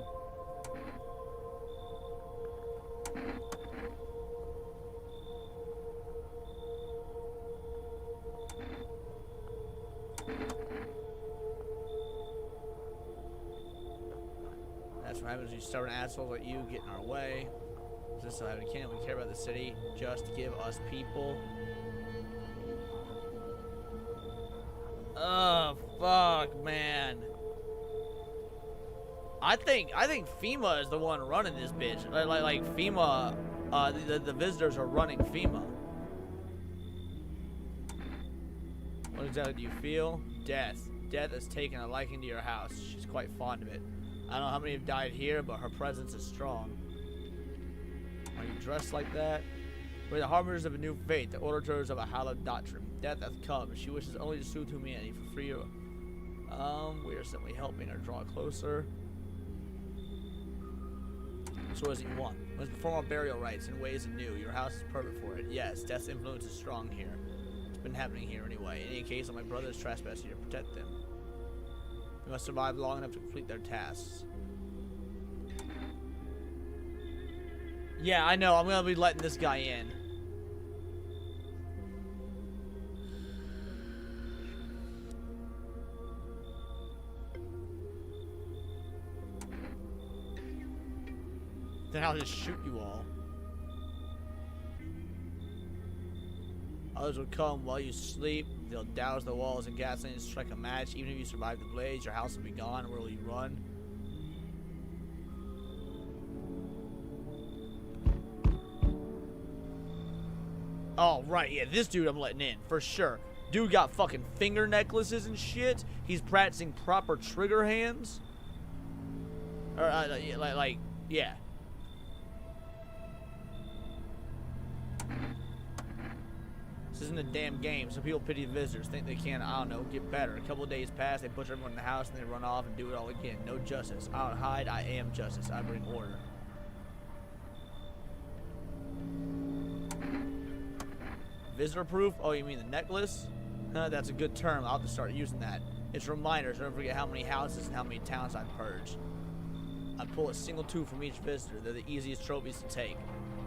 What happens when you stubborn assholes like you get in our way? Is this how we can? We care about the city. Just give us people. Oh fuck, man. I think FEMA is the one running this bitch. Like FEMA, the visitors are running FEMA. What exactly do you feel? Death. Death has taken a liking to your house. She's quite fond of it. I don't know how many have died here, but her presence is strong. Are you dressed like that? We're the harbingers of a new fate, the orators of a hallowed doctrine. Death hath come. She wishes only to soothe humanity for free. We are simply helping her draw closer. So what does he want? We must perform our burial rites in ways anew. Your house is perfect for it. Yes, death's influence is strong here. It's been happening here anyway. In any case, my brothers trespass here to protect them. They must survive long enough to complete their tasks. Yeah, I know. I'm gonna be letting this guy in. Then I'll just shoot you all. Others will come while you sleep. They'll douse the walls in gasoline and strike a match. Even if you survive the blaze, your house will be gone. Where will you run? Oh, right, yeah, this dude I'm letting in, for sure. Dude got fucking finger necklaces and shit. He's practicing proper trigger hands. Or, yeah. This isn't a damn game. Some people pity visitors, think they can, I don't know, get better. A couple of days pass, they butcher everyone in the house, and they run off and do it all again. No justice. I don't hide, I am justice. I bring order. Visitor proof? Oh, you mean the necklace? That's a good term. I'll have to start using that. It's reminders. Don't forget how many houses and how many towns I've purged. I pull a single tooth from each visitor. They're the easiest trophies to take.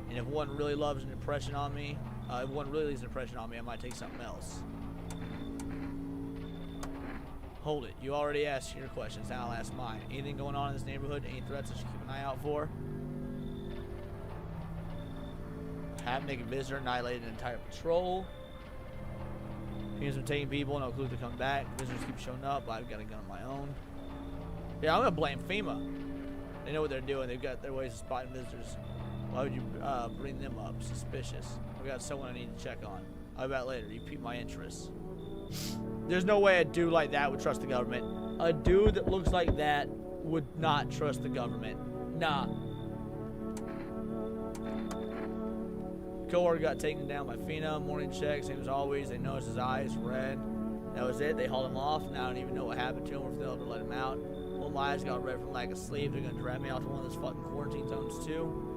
And if one really loves an impression on me, if one really leaves an impression on me, I might take something else. Hold it. You already asked your questions. Now I'll ask mine. Anything going on in this neighborhood? Any threats I should keep an eye out for? Half-naked visitor annihilated an entire patrol. He's been taking people, no clue to come back. Visitors keep showing up, but I've got a gun of my own. Yeah, I'm gonna blame FEMA. They know what they're doing. They've got their ways of spotting visitors. Why would you bring them up? Suspicious. We got someone I need to check on. I'll be back later. You pique my interest. There's no way a dude like that would trust the government. A dude that looks like that would not trust the government. Nah. Coworker got taken down by FEMA. Morning check, same as always. They noticed his eyes red. That was it. They hauled him off. Now I don't even know what happened to him or if they'll ever let him out. Well, my eyes got red from lack of sleep. They're gonna drag me out to one of those fucking quarantine zones too.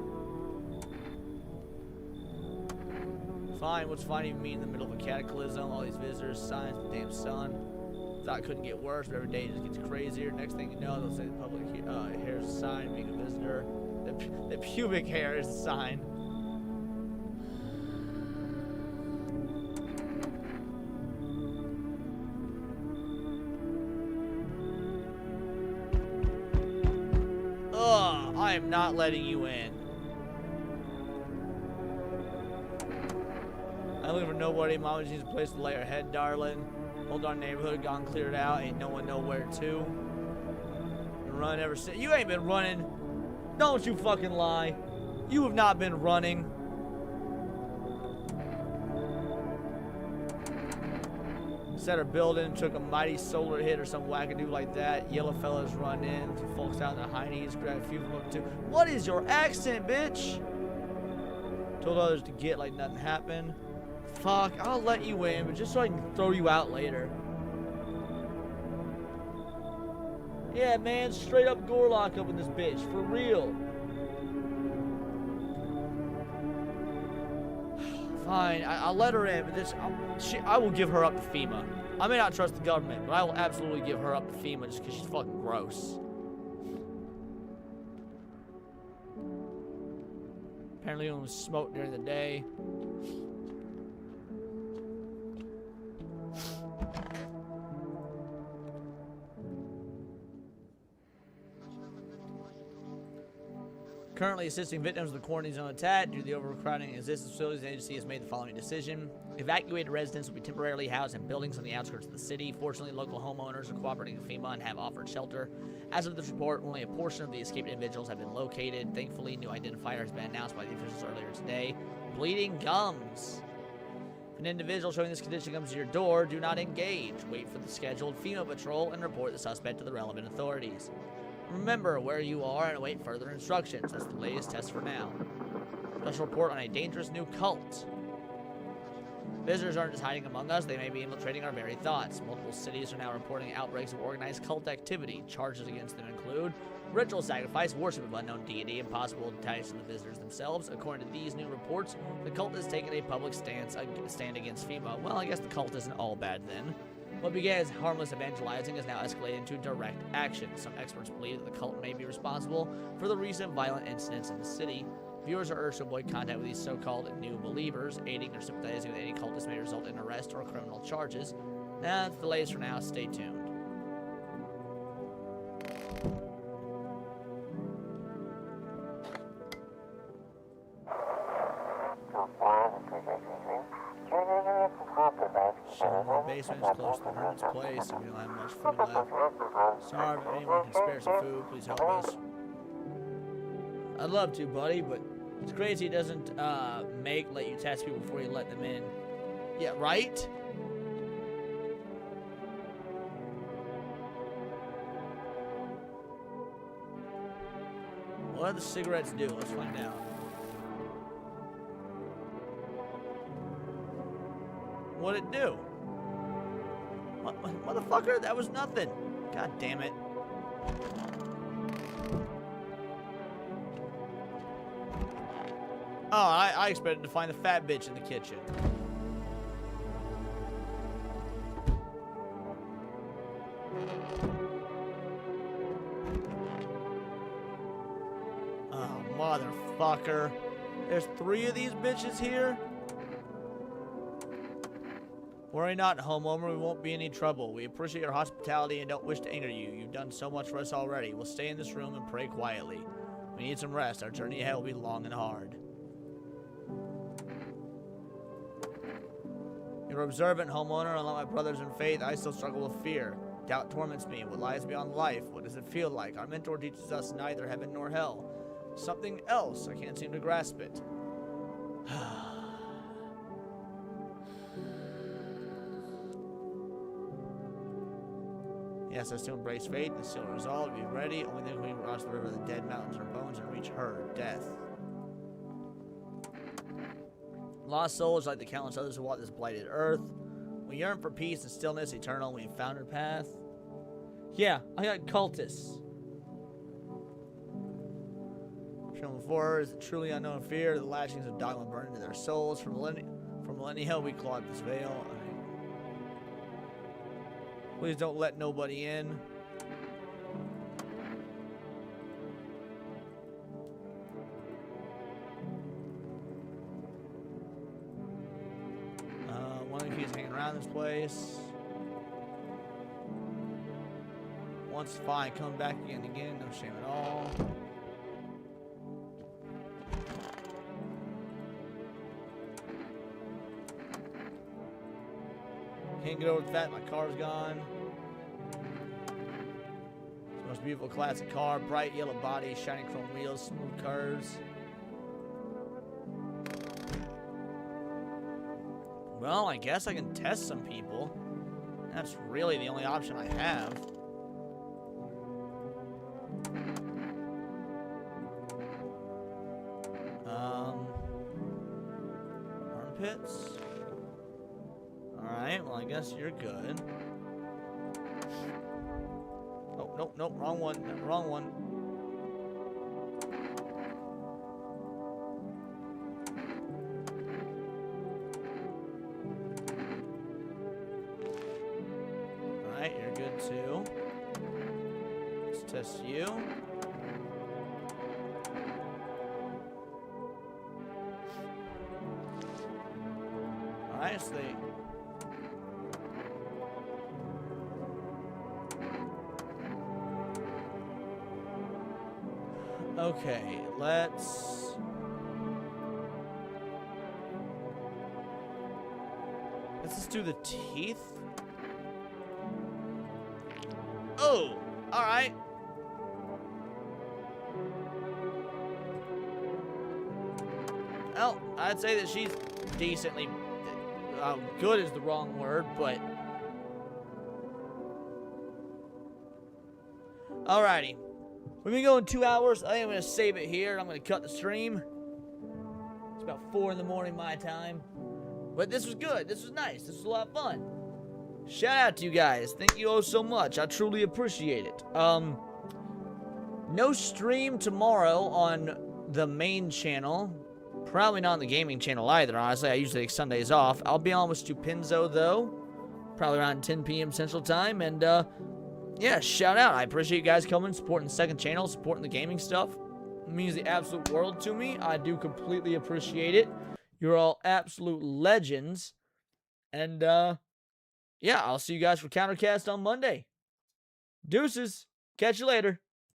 Fine. What's fine even mean in the middle of a cataclysm? All these visitors, signs, the damn sun. Thought it couldn't get worse, but every day it just gets crazier. Next thing you know, they'll say the public hair is a sign, being a visitor. The pubic hair is a sign. I am not letting you in. I'm looking for nobody. Mama just needs a place to lay her head, darling. Hold our neighborhood, gone cleared out. Ain't no one nowhere to. Been running ever since. You ain't been running. Don't you fucking lie. You have not been running. Set her building, took a mighty solar hit or some wackadoo like that. Yellow fellas run in, some folks out in the heinies, grab a few from them too. What is your accent, bitch? Told others to get like nothing happened. Fuck, I'll let you in, but just so I can throw you out later. Yeah, man, straight up Gorlock up in this bitch, for real. Fine, I'll let her in, but this, I will give her up to FEMA. I may not trust the government, but I will absolutely give her up to FEMA just because she's fucking gross. Apparently it was smoked during the day. Currently assisting victims of the quarantine zone attack. Due to the overcrowding in existing facilities, the agency has made the following decision. Evacuated residents will be temporarily housed in buildings on the outskirts of the city. Fortunately, local homeowners are cooperating with FEMA and have offered shelter. As of this report, only a portion of the escaped individuals have been located. Thankfully, new identifier has been announced by the officials earlier today. Bleeding gums. If an individual showing this condition comes to your door, do not engage. Wait for the scheduled FEMA patrol and report the suspect to the relevant authorities. Remember where you are and await further instructions. That's the latest test for now. Special report on a dangerous new cult. Visitors aren't just hiding among us, they may be infiltrating our very thoughts. Multiple cities are now reporting outbreaks of organized cult activity. Charges against them include ritual sacrifice, worship of unknown deity, and possible attacks to the visitors themselves. According to these new reports, the cult has taken a public stand against FEMA. Well, I guess the cult isn't all bad then. What began as harmless evangelizing has now escalated into direct action. Some experts believe that the cult may be responsible for the recent violent incidents in the city. Viewers are urged to avoid contact with these so-called new believers. Aiding or sympathizing with any cultist may result in arrest or criminal charges. That's the latest for now. Stay tuned. So the basement is close to the hermit's place, so we don't have much food left. Sorry, if anyone can spare some food, please help us. I'd love to, buddy, but it's crazy it doesn't let you test people before you let them in. Yeah, right? What do the cigarettes do? Let's find out. What'd it do? Motherfucker, that was nothing. God damn it. Oh, I expected to find the fat bitch in the kitchen. Oh, motherfucker. There's 3 of these bitches here? Worry not, homeowner, we won't be in any trouble. We appreciate your hospitality and don't wish to anger you. You've done so much for us already. We'll stay in this room and pray quietly. We need some rest. Our journey ahead will be long and hard. You're observant, homeowner. Unlike my brothers in faith, I still struggle with fear. Doubt torments me. What lies beyond life? What does it feel like? Our mentor teaches us neither heaven nor hell. Something else. I can't seem to grasp it. He asks us to embrace fate and seal resolve, be ready. Only then we cross the river of the dead mountains or bones and reach her, death. Lost souls like the countless others who walk this blighted earth. We yearn for peace and stillness eternal. We have found our path. Yeah, I got cultists. Shown before her is the truly unknown fear. The lashings of dogma burn into their souls. For millennia we clawed this veil. Please don't let nobody in. One of you is hanging around this place. Once fine, come back again and again, no shame at all. Can't get over the fact my car's gone. It's the most beautiful classic car. Bright yellow body, shiny chrome wheels, smooth curves. Well, I guess I can test some people. That's really the only option I have. Armpits. Alright, well, I guess you're good. Oh, nope, nope, wrong one. Wrong one. Alright, you're good too. Let's test you. Alright, so they... Okay, let's just do the teeth. Oh, all right. Well, I'd say that she's decently good is the wrong word, but alrighty. We've been going 2 hours. I am going to save it here. I'm going to cut the stream. It's about 4 in the morning my time. But this was good. This was nice. This was a lot of fun. Shout out to you guys. Thank you all so much. I truly appreciate it. No stream tomorrow on the main channel. Probably not on the gaming channel either, honestly. I usually take Sundays off. I'll be on with Stupinzo, though. Probably around 10 p.m. Central Time. And, yeah, shout out. I appreciate you guys coming, supporting the second channel, supporting the gaming stuff. It means the absolute world to me. I do completely appreciate it. You're all absolute legends. And, yeah, I'll see you guys for Countercast on Monday. Deuces. Catch you later.